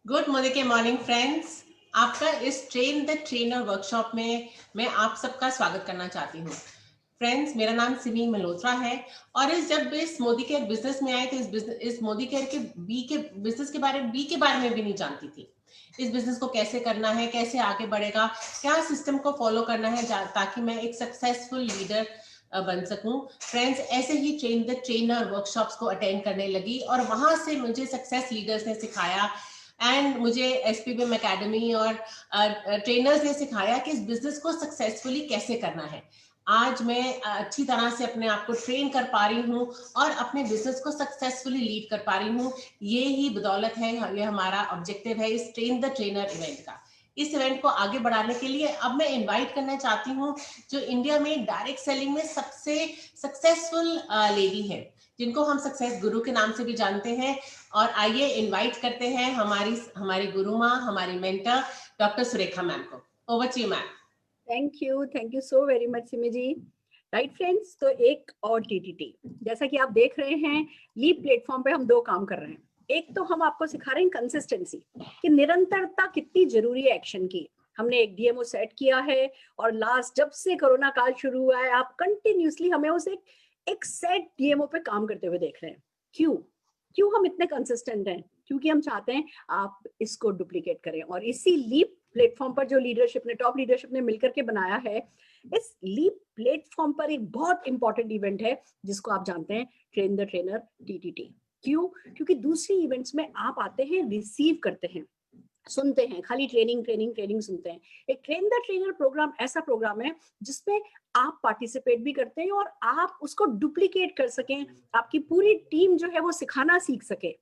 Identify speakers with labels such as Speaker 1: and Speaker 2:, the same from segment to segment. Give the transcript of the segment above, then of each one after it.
Speaker 1: Good morning के morning friends. आपका इस ट्रेन द ट्रेनर वर्कशॉप में मैं आप सबका स्वागत करना चाहती हूँ। फ्रेंड्स, मेरा नाम सिमी मल्होत्रा है और जब इस मोदी केयर बिजनेस में आए तो इस मोदी केयर के बिजनेस के बारे में भी नहीं जानती थी। इस बिजनेस को कैसे करना है, कैसे आगे बढ़ेगा, क्या सिस्टम को फॉलो करना है ताकि मैं एक सक्सेसफुल लीडर बन सकूं। फ्रेंड्स, ऐसे ही ट्रेन द ट्रेनर वर्कशॉप्स को अटेंड करने लगी और वहां से मुझे सक्सेस लीडर्स ने सिखाया एंड मुझे एसपीबीएम एकेडमी और ट्रेनर्स ने सिखाया कि इस बिजनेस को सक्सेसफुली कैसे करना है। आज मैं अच्छी तरह से अपने आप को ट्रेन कर पा रही हूँ और अपने बिजनेस को सक्सेसफुली लीड कर पा रही हूँ। ये ही बदौलत है, ये हमारा ऑब्जेक्टिव है इस ट्रेन द ट्रेनर इवेंट का। इस इवेंट को आगे बढ़ाने के लिए अब मैं इनवाइट करना चाहती हूँ जो इंडिया में डायरेक्ट सेलिंग में सबसे सक्सेसफुल लेडी है, जिनको हम सक्सेस गुरु के नाम से भी जानते हैं। और आइए इनवाइट करते हैं हमारी गुरु माँ, हमारी मेंटर डॉक्टर सुरेखा मैम को। Over to you ma'am.
Speaker 2: Thank you so very much Simi ji. Right friends, तो एक और टीटीटी जैसा कि आप देख रहे हैं, लीप प्लेटफॉर्म पे हम दो काम कर रहे हैं। एक तो हम आपको सिखा रहे हैं कंसिस्टेंसी, कि निरंतरता कितनी जरूरी है एक्शन की। हमने एक डीएमओ सेट किया है और लास्ट जब से कोरोना काल शुरू हुआ है, आप कंटिन्यूसली हमें उस एक सेट डीएमओ पे काम करते हुए देख रहे हैं। क्यों क्यों हम इतने कंसिस्टेंट हैं? क्योंकि हम चाहते हैं आप इसको डुप्लीकेट करें। और इसी लीप प्लेटफॉर्म पर जो टॉप लीडरशिप ने मिलकर के बनाया है, इस लीप प्लेटफॉर्म पर एक बहुत इंपॉर्टेंट इवेंट है जिसको आप जानते हैं, ट्रेन द ट्रेनर टीटीटी। क्यों? क्योंकि दूसरी इवेंट्स में आप आते हैं, रिसीव करते हैं, सुनते हैं, खाली ट्रेनिंग ट्रेनिंग ट्रेनिंग सुनते हैं। एक ट्रेन द ट्रेनर प्रोग्राम ऐसा प्रोग्राम है जिसमें आप पार्टिसिपेट भी करते हैं और आप उसको डुप्लीकेट कर सकें, आपकी पूरी टीम जो है वो सिखाना सीख सके।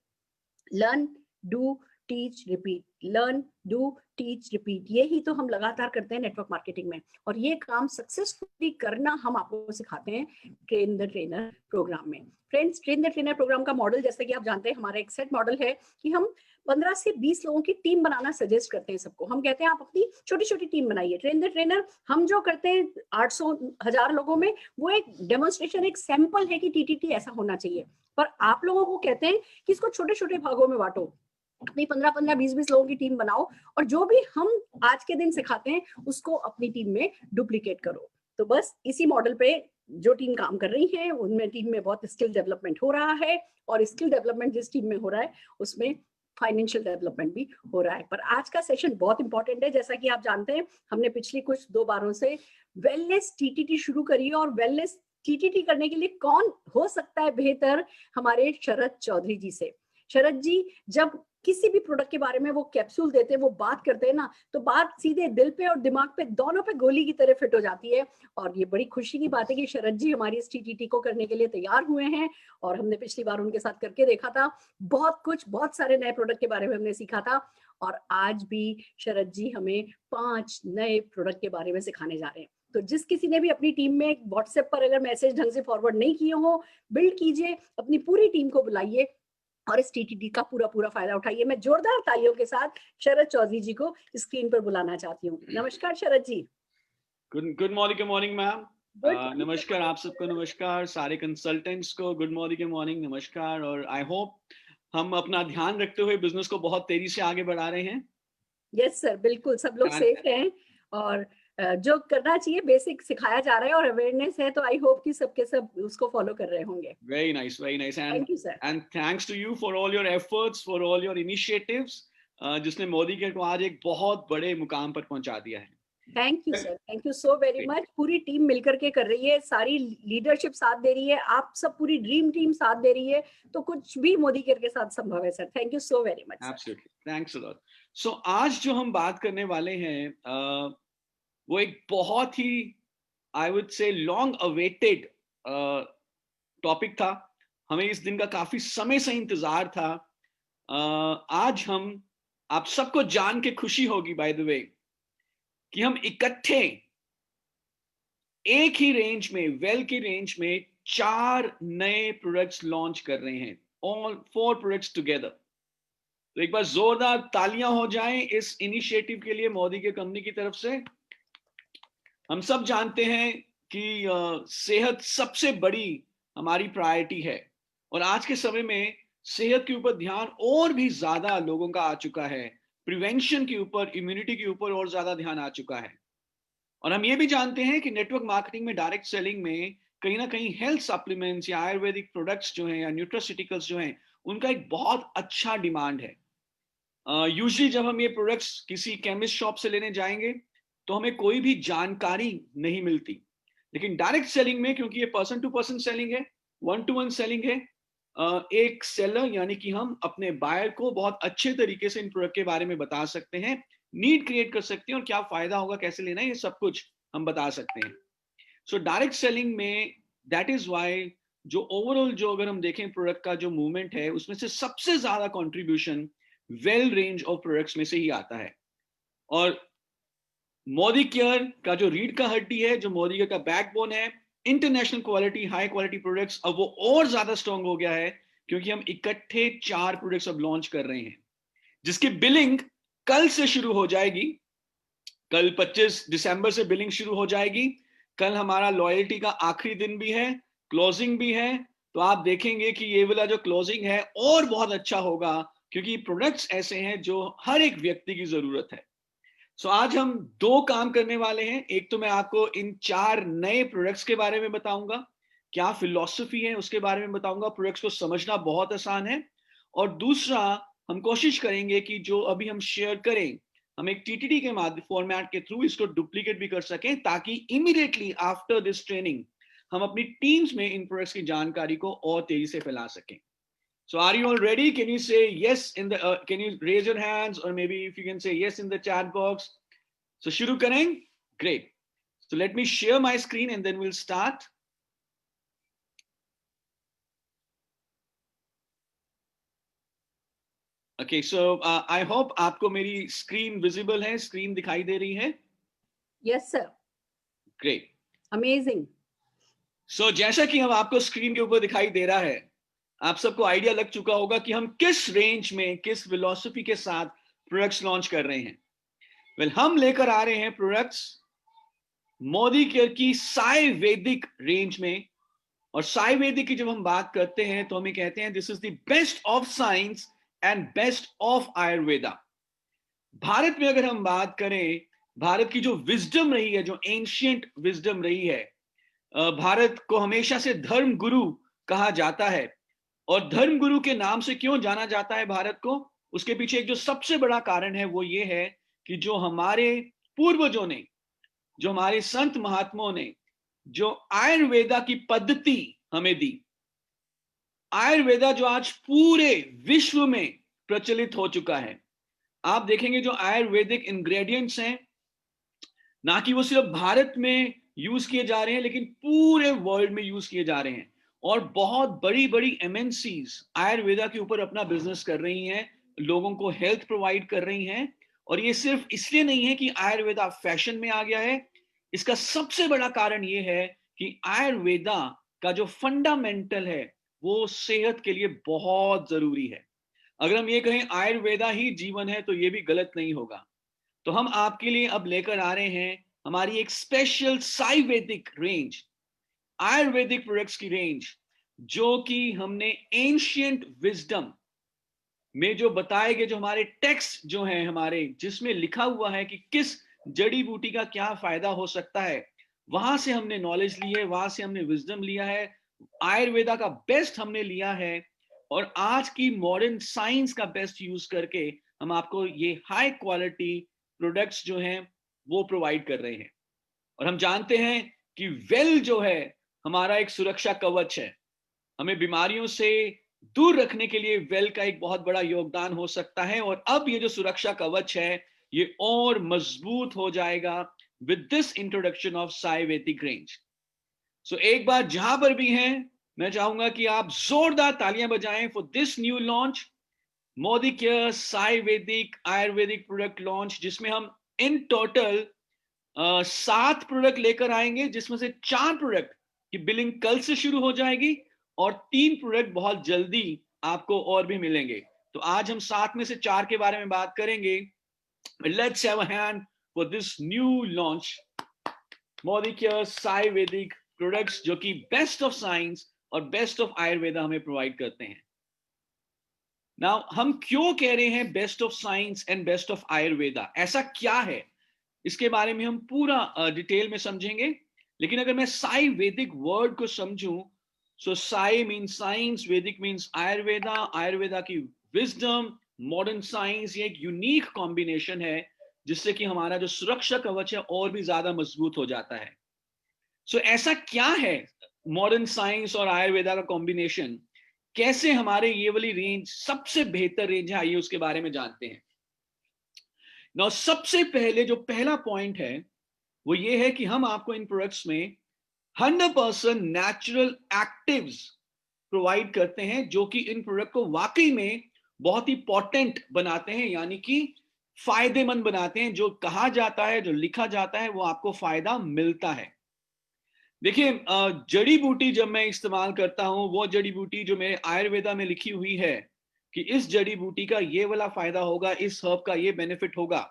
Speaker 2: Learn, do, teach, repeat, learn, do, teach, repeat, ये ही तो हम लगातार करते हैं नेटवर्क मार्केटिंग में। और ये काम सक्सेसफुली करना हम आपको सिखाते हैं ट्रेन द ट्रेनर प्रोग्राम में। Friends, train the trainer program का मॉडल, जैसे कि आप जानते हैं, हमारा एक सेट मॉडल है कि हम 15 से 20 लोगों की टीम बनाना सजेस्ट करते हैं सबको। हम कहते हैं आप अपनी छोटी छोटी टीम बनाइए। ट्रेन द ट्रेनर हम जो करते हैं 800 1000 लोगों में, वो एक डेमोन्स्ट्रेशन, एक सैंपल है कि टीटीटी ऐसा होना चाहिए। पर आप लोगों को कहते हैं कि इसको छोटे छोटे भागों में बांटो, अपनी 15-15 20-20 लोगों की टीम बनाओ और जो भी हम आज के दिन सिखाते हैं उसको अपनी टीम में डुप्लीकेट करो। तो बस इसी मॉडल पे जो टीम काम कर रही है, उनमें टीम में बहुत स्किल डेवलपमेंट हो रहा है। और स्किल डेवलपमेंट जिस टीम में हो रहा है उसमें फाइनेंशियल डेवलपमेंट भी हो रहा है। पर आज का सेशन बहुत इंपॉर्टेंट है। जैसा कि आप जानते हैं, हमने पिछली कुछ 2 बारों से वेलनेस टीटीटी शुरू करी है और वेलनेस टीटीटी करने के लिए कौन हो सकता है बेहतर, हमारे शरद चौधरी जी से। शरद जी जब किसी भी प्रोडक्ट के बारे में वो कैप्सूल देते हैं, वो बात करते हैं ना, तो बात सीधे दिल पे और दिमाग पे, दोनों पे गोली की तरह फिट हो जाती है। और ये बड़ी खुशी की बात है कि शरद जी हमारी इस टीटीटी को करने के लिए तैयार हुए हैं। और हमने पिछली बार उनके साथ करके देखा था, बहुत सारे नए प्रोडक्ट के बारे में हमने सीखा था। और आज भी शरद जी हमें 5 नए प्रोडक्ट के बारे में सिखाने जा रहे हैं। तो जिस किसी ने भी अपनी टीम में व्हाट्सएप पर अगर मैसेज ढंग से फॉरवर्ड नहीं किए हो, बिल्ड कीजिए, अपनी पूरी टीम को बुलाइए और इस टीटीटी का पूरा फायदा उठाइए। मैं जोरदार तालियों के साथ शरद चौधरी जी को स्क्रीन पर बुलाना चाहती हूँ। नमस्कार Sharad ji.
Speaker 3: Good morning ma'am. नमस्कार आप सबको, नमस्कार सारे कंसल्टेंट्स को, गुड मॉर्निंग नमस्कार। और आई होप हम अपना ध्यान रखते हुए बिजनेस को बहुत तेजी से आगे बढ़ा रहे हैं।
Speaker 2: यस सर, बिल्कुल सब लोग सेफ हैं और जो करना चाहिए बेसिक सिखाया जा रहा है और अवेयरनेस है, तो आई होप कि सबके सब उसको फॉलो कर रहे होंगे।
Speaker 3: Very nice
Speaker 2: thank you sir.
Speaker 3: And thanks to you for all your efforts, for all your initiatives, जिसने मोदी केयर को आज एक बहुत बड़े मुकाम पर पहुंचा दिया है।
Speaker 2: Thank you sir, thank you so very much. पूरी टीम मिलकर के कर रही है, सारी लीडरशिप साथ दे रही है, आप सब पूरी ड्रीम टीम साथ दे रही है, तो कुछ भी मोदी केयर के साथ संभव है sir. Thank you so very much.
Speaker 3: Absolutely, thanks a lot. So आज जो हम बात करने वाले हैं वो एक बहुत ही, I would say, long awaited topic था। हमें इस दिन का काफी समय से इंतजार था। आज हम आप सबको जान के खुशी होगी बाय द वे कि हम इकट्ठे एक ही रेंज में, वेल की रेंज में 4 नए प्रोडक्ट्स लॉन्च कर रहे हैं, ऑल 4 प्रोडक्ट्स टुगेदर। तो एक बार जोरदार तालियां हो जाएं इस इनिशिएटिव के लिए मोदी के कंपनी की तरफ से। हम सब जानते हैं कि सेहत सबसे बड़ी हमारी प्रायोरिटी है और आज के समय में सेहत के ऊपर ध्यान और भी ज्यादा लोगों का आ चुका है, प्रिवेंशन के ऊपर, इम्यूनिटी के ऊपर और ज्यादा ध्यान आ चुका है। और हम ये भी जानते हैं कि नेटवर्क मार्केटिंग में, डायरेक्ट सेलिंग में कहीं ना कहीं हेल्थ सप्लीमेंट्स या आयुर्वेदिक प्रोडक्ट्स जो हैं या न्यूट्रास्यूटिकल्स जो हैं, उनका एक बहुत अच्छा डिमांड है। यूजुअली जब हम ये प्रोडक्ट्स किसी केमिस्ट शॉप से लेने जाएंगे तो हमें कोई भी जानकारी नहीं मिलती, लेकिन डायरेक्ट सेलिंग में, क्योंकि ये पर्सन टू पर्सन सेलिंग है, वन टू वन सेलिंग है, एक सेलर यानी कि हम अपने बायर को बहुत अच्छे तरीके से इन प्रोडक्ट के बारे में बता सकते हैं, नीड क्रिएट कर सकते हैं और क्या फायदा होगा, कैसे लेना है, ये सब कुछ हम बता सकते हैं। सो डायरेक्ट सेलिंग में दैट इज वाई जो ओवरऑल जो अगर हम देखें प्रोडक्ट का जो मूवमेंट है, उसमें से सबसे ज्यादा contribution well range of products में से ही आता है। और मोदी केयर का जो रीढ़ का हड्डी है, जो मोदी केयर का बैकबोन है, international quality, high quality products, अब वो और ज्यादा स्ट्रॉन्ग हो गया है क्योंकि हम इकट्ठे 4 प्रोडक्ट्स अब लॉन्च कर रहे हैं, जिसकी बिलिंग कल से शुरू हो जाएगी। कल 25 दिसंबर से बिलिंग शुरू हो जाएगी। कल हमारा लॉयल्टी का आखिरी दिन भी है, क्लोजिंग भी है। तो आप देखेंगे कि ये वाला जो क्लोजिंग है और बहुत अच्छा होगा क्योंकि प्रोडक्ट्स ऐसे हैं जो हर एक व्यक्ति की जरूरत है। सो आज हम 2 काम करने वाले हैं। एक तो मैं आपको इन 4 नए प्रोडक्ट्स के बारे में बताऊंगा, क्या फिलॉसफी है उसके बारे में बताऊंगा। प्रोडक्ट्स को समझना बहुत आसान है। और दूसरा, हम कोशिश करेंगे कि जो अभी हम शेयर करें, हम एक टीटीडी के फॉर्मेट के थ्रू इसको डुप्लीकेट भी कर सकें ताकि इमीडिएटली आफ्टर दिस ट्रेनिंग हम अपनी टीम्स में इन प्रोडक्ट्स की जानकारी को और तेजी से फैला सकें। So are you all ready? Can you say yes in the, can you raise your hands or maybe if you can say yes in the chat box. So shuru करें? Great. So let me share my screen and then we'll start. Okay, so I hope आपको मेरी screen visible है, screen दिखाई दे रही है?
Speaker 2: Yes sir.
Speaker 3: Great.
Speaker 2: Amazing.
Speaker 3: So जैसा कि हम आपको screen के ऊपर दिखाई दे रहा है, आप सबको आइडिया लग चुका होगा कि हम किस रेंज में, किस फिलॉसफी के साथ प्रोडक्ट्स लॉन्च कर रहे हैं। वेल, हम लेकर आ रहे हैं प्रोडक्ट्स मोदी केयर की साई वैदिक रेंज में। और साई वैदिक की जब हम बात करते हैं तो हम कहते हैं this is the best of science and best of Ayurveda. Bharat में अगर हम बात करें, भारत की जो विजडम रही है, जो एंशियंट विजडम रही है, भारत को हमेशा से धर्म गुरु कहा जाता है। और धर्म गुरु के नाम से क्यों जाना जाता है भारत को, उसके पीछे एक जो सबसे बड़ा कारण है वो ये है कि जो हमारे पूर्वजों ने, जो हमारे संत महात्माओं ने जो आयुर्वेदा की पद्धति हमें दी, आयुर्वेदा जो आज पूरे विश्व में प्रचलित हो चुका है। आप देखेंगे जो आयुर्वेदिक इंग्रेडिएंट्स हैं, ना कि वो सिर्फ भारत में यूज किए जा रहे हैं लेकिन पूरे वर्ल्ड में यूज किए जा रहे हैं। और बहुत बड़ी बड़ी एमएनसीज आयुर्वेदा के ऊपर अपना बिजनेस कर रही हैं, लोगों को हेल्थ प्रोवाइड कर रही हैं। और ये सिर्फ इसलिए नहीं है कि आयुर्वेदा फैशन में आ गया है, इसका सबसे बड़ा कारण ये है कि आयुर्वेदा का जो फंडामेंटल है वो सेहत के लिए बहुत जरूरी है। अगर हम ये कहें आयुर्वेदा ही जीवन है तो ये भी गलत नहीं होगा। तो हम आपके लिए अब लेकर आ रहे हैं हमारी एक स्पेशल साई वैदिक रेंज, आयुर्वेदिक प्रोडक्ट्स की रेंज, जो कि हमने एंशियंट विजडम में जो बताए गए, जो हमारे टेक्स्ट जो हैं हमारे, जिसमें लिखा हुआ है कि किस जड़ी बूटी का क्या फायदा हो सकता है, वहां से हमने नॉलेज ली है, वहां से हमने विजडम लिया है, आयुर्वेदा का बेस्ट हमने लिया है और आज की मॉडर्न साइंस का बेस्ट यूज करके हम आपको ये हाई क्वालिटी प्रोडक्ट्स जो हैं वो प्रोवाइड कर रहे हैं। और हम जानते हैं कि वेल जो है हमारा एक सुरक्षा कवच है, हमें बीमारियों से दूर रखने के लिए वेल का एक बहुत बड़ा योगदान हो सकता है। और अब ये जो सुरक्षा कवच है ये और मजबूत हो जाएगा with this introduction of Sai वैदिक रेंज। सो एक बार जहां पर भी हैं, मैं चाहूंगा कि आप जोरदार तालियां बजाएं for this new launch, Modi care Sai वैदिक आयुर्वेदिक प्रोडक्ट लॉन्च, जिसमें हम इन टोटल 7 प्रोडक्ट लेकर आएंगे, जिसमें से 4 प्रोडक्ट की बिलिंग कल से शुरू हो जाएगी और 3 प्रोडक्ट बहुत जल्दी आपको और भी मिलेंगे। तो आज हम 7 में से 4 के बारे में बात करेंगे। Let's have a hand for this new launch Modi care Sai वैदिक प्रोडक्ट्स, जो कि बेस्ट ऑफ साइंस और बेस्ट ऑफ आयुर्वेदा हमें प्रोवाइड करते हैं। नाउ हम क्यों कह रहे हैं best of science and best of Ayurveda, ऐसा क्या है, इसके बारे में हम पूरा डिटेल में समझेंगे। लेकिन अगर मैं साई वैदिक वर्ड को समझूं, सो साई मीन्स साइंस, वैदिक मीन्स आयुर्वेदा, आयुर्वेदा की विजडम, मॉडर्न साइंस, ये एक यूनिक कॉम्बिनेशन है जिससे कि हमारा जो सुरक्षा कवच है और भी ज्यादा मजबूत हो जाता है। सो ऐसा क्या है मॉडर्न साइंस और आयुर्वेदा का कॉम्बिनेशन, कैसे हमारे ये वाली रेंज सबसे बेहतर रेंज है, आइए उसके बारे में जानते हैं। नाउ सबसे पहले जो पहला पॉइंट है वो ये है कि हम आपको इन प्रोडक्ट्स में 100% नेचुरल एक्टिव्स प्रोवाइड करते हैं, जो कि इन प्रोडक्ट को वाकई में बहुत ही पोटेंट बनाते हैं, यानी कि फायदेमंद बनाते हैं। जो कहा जाता है, जो लिखा जाता है, वो आपको फायदा मिलता है। देखिए, जड़ी बूटी जब मैं इस्तेमाल करता हूं, वो जड़ी बूटी जो मेरे आयुर्वेदा में लिखी हुई है कि इस जड़ी बूटी का ये वाला फायदा होगा, इस हर्ब का ये बेनिफिट होगा,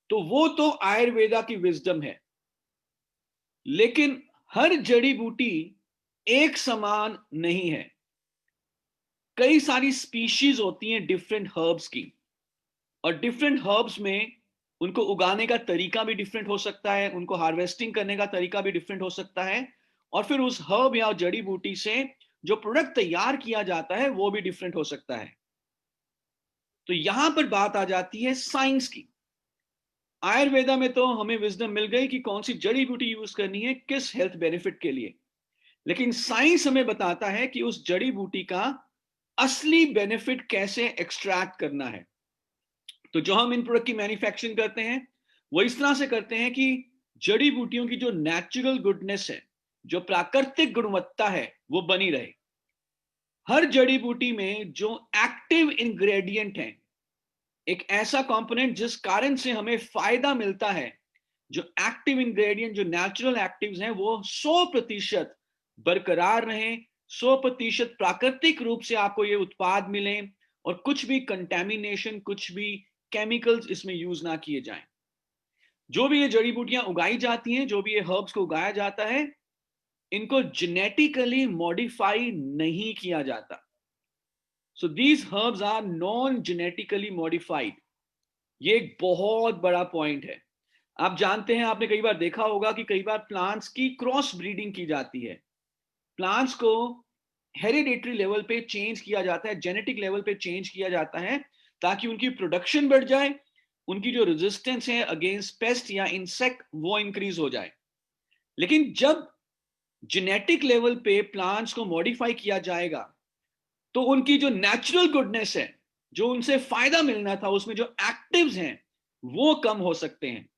Speaker 3: तो वो तो आयुर्वेदा की विजडम है। लेकिन हर जड़ी बूटी एक समान नहीं है। कई सारी स्पीशीज होती हैं डिफरेंट हर्ब्स की, और डिफरेंट हर्ब्स में उनको उगाने का तरीका भी डिफरेंट हो सकता है, उनको हार्वेस्टिंग करने का तरीका भी डिफरेंट हो सकता है, और फिर उस हर्ब या जड़ी बूटी से जो प्रोडक्ट तैयार किया जाता है वो भी डिफरेंट हो सकता है। तो यहां पर बात आ जाती है साइंस की। आयुर्वेदा में तो हमें विजडम मिल गई कि कौन सी जड़ी बूटी यूज करनी है किस हेल्थ बेनिफिट के लिए, लेकिन साइंस हमें बताता है कि उस जड़ी बूटी का असली बेनिफिट कैसे एक्सट्रैक्ट करना है। तो जो हम इन प्रोडक्ट की मैन्युफैक्चरिंग करते हैं वो इस तरह से करते हैं कि जड़ी बूटियों की जो नेचुरल गुडनेस है, जो प्राकृतिक गुणवत्ता है, वो बनी रहे। हर जड़ी बूटी में जो एक्टिव इंग्रेडिएंट है, एक ऐसा कंपोनेंट जिस कारण से हमें फायदा मिलता है, जो एक्टिव इंग्रेडिएंट, जो नेचुरल एक्टिव्स हैं, वो 100% बरकरार रहें, 100% प्राकृतिक रूप से आपको ये उत्पाद मिले, और कुछ भी कंटेमिनेशन, कुछ भी केमिकल्स इसमें यूज ना किए जाएं। जो भी ये जड़ी बूटियां उगाई जाती हैं, जो भी ये हर्ब्स को उगाया जाता है, इनको जेनेटिकली मॉडिफाई नहीं किया जाता। So these herbs are non genetically modified. ये एक बहुत बड़ा पॉइंट है। आप जानते हैं, आपने कई बार देखा होगा कि कई बार प्लांट्स की क्रॉस ब्रीडिंग की जाती है। प्लांट्स को हेरिडेटरी लेवल पे चेंज किया जाता है, जेनेटिक लेवल पे चेंज किया जाता है, ताकि उनकी प्रोडक्शन बढ़ जाए, उनकी जो रेजिस्टेंस है अगेंस्ट पेस्ट या इंसेक्ट वो इंक्रीज हो जाए। लेकिन जब जेनेटिक लेवल पे प्लांट्स को मॉडिफाई किया जाएगा, तो उनकी जो नेचुरल गुडनेस है, जो उनसे फायदा मिलना था, उसमें जो एक्टिव्स हैं वो कम हो सकते हैं।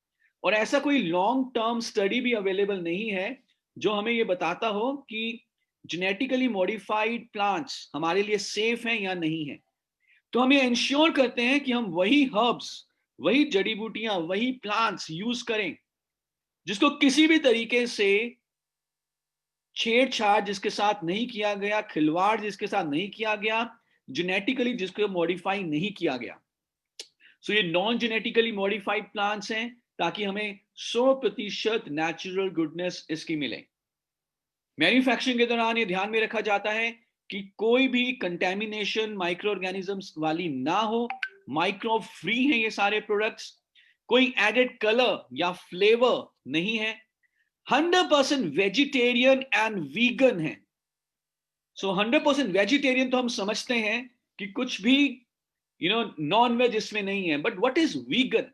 Speaker 3: और ऐसा कोई लॉन्ग टर्म स्टडी भी अवेलेबल नहीं है जो हमें ये बताता हो कि जेनेटिकली मॉडिफाइड प्लांट्स हमारे लिए सेफ हैं या नहीं है। तो हम ये इंश्योर करते हैं कि हम वही हर्ब्स, वही जड़ी बूटियां, वही प्लांट्स यूज करें जिसको किसी भी तरीके से छेड़छाड़ जिसके साथ नहीं किया गया, खिलवाड़ जिसके साथ नहीं किया गया, जेनेटिकली जिसको मॉडिफाई नहीं किया गया। सो ये नॉन जेनेटिकली मॉडिफाइड प्लांट्स हैं, ताकि हमें 100% नेचुरल गुडनेस इसकी मिले। मैन्युफैक्चरिंग के दौरान ये ध्यान में रखा जाता है कि कोई भी कंटेमिनेशन माइक्रो ऑर्गेनिजम्स वाली ना हो, माइक्रो फ्री है ये सारे प्रोडक्ट्स, कोई एडेड कलर या फ्लेवर नहीं है, 100% वेजिटेरियन एंड वीगन है। सो 100% वेजिटेरियन तो हम समझते हैं कि कुछ भी नॉन वेज इसमें नहीं है, but what is vegan?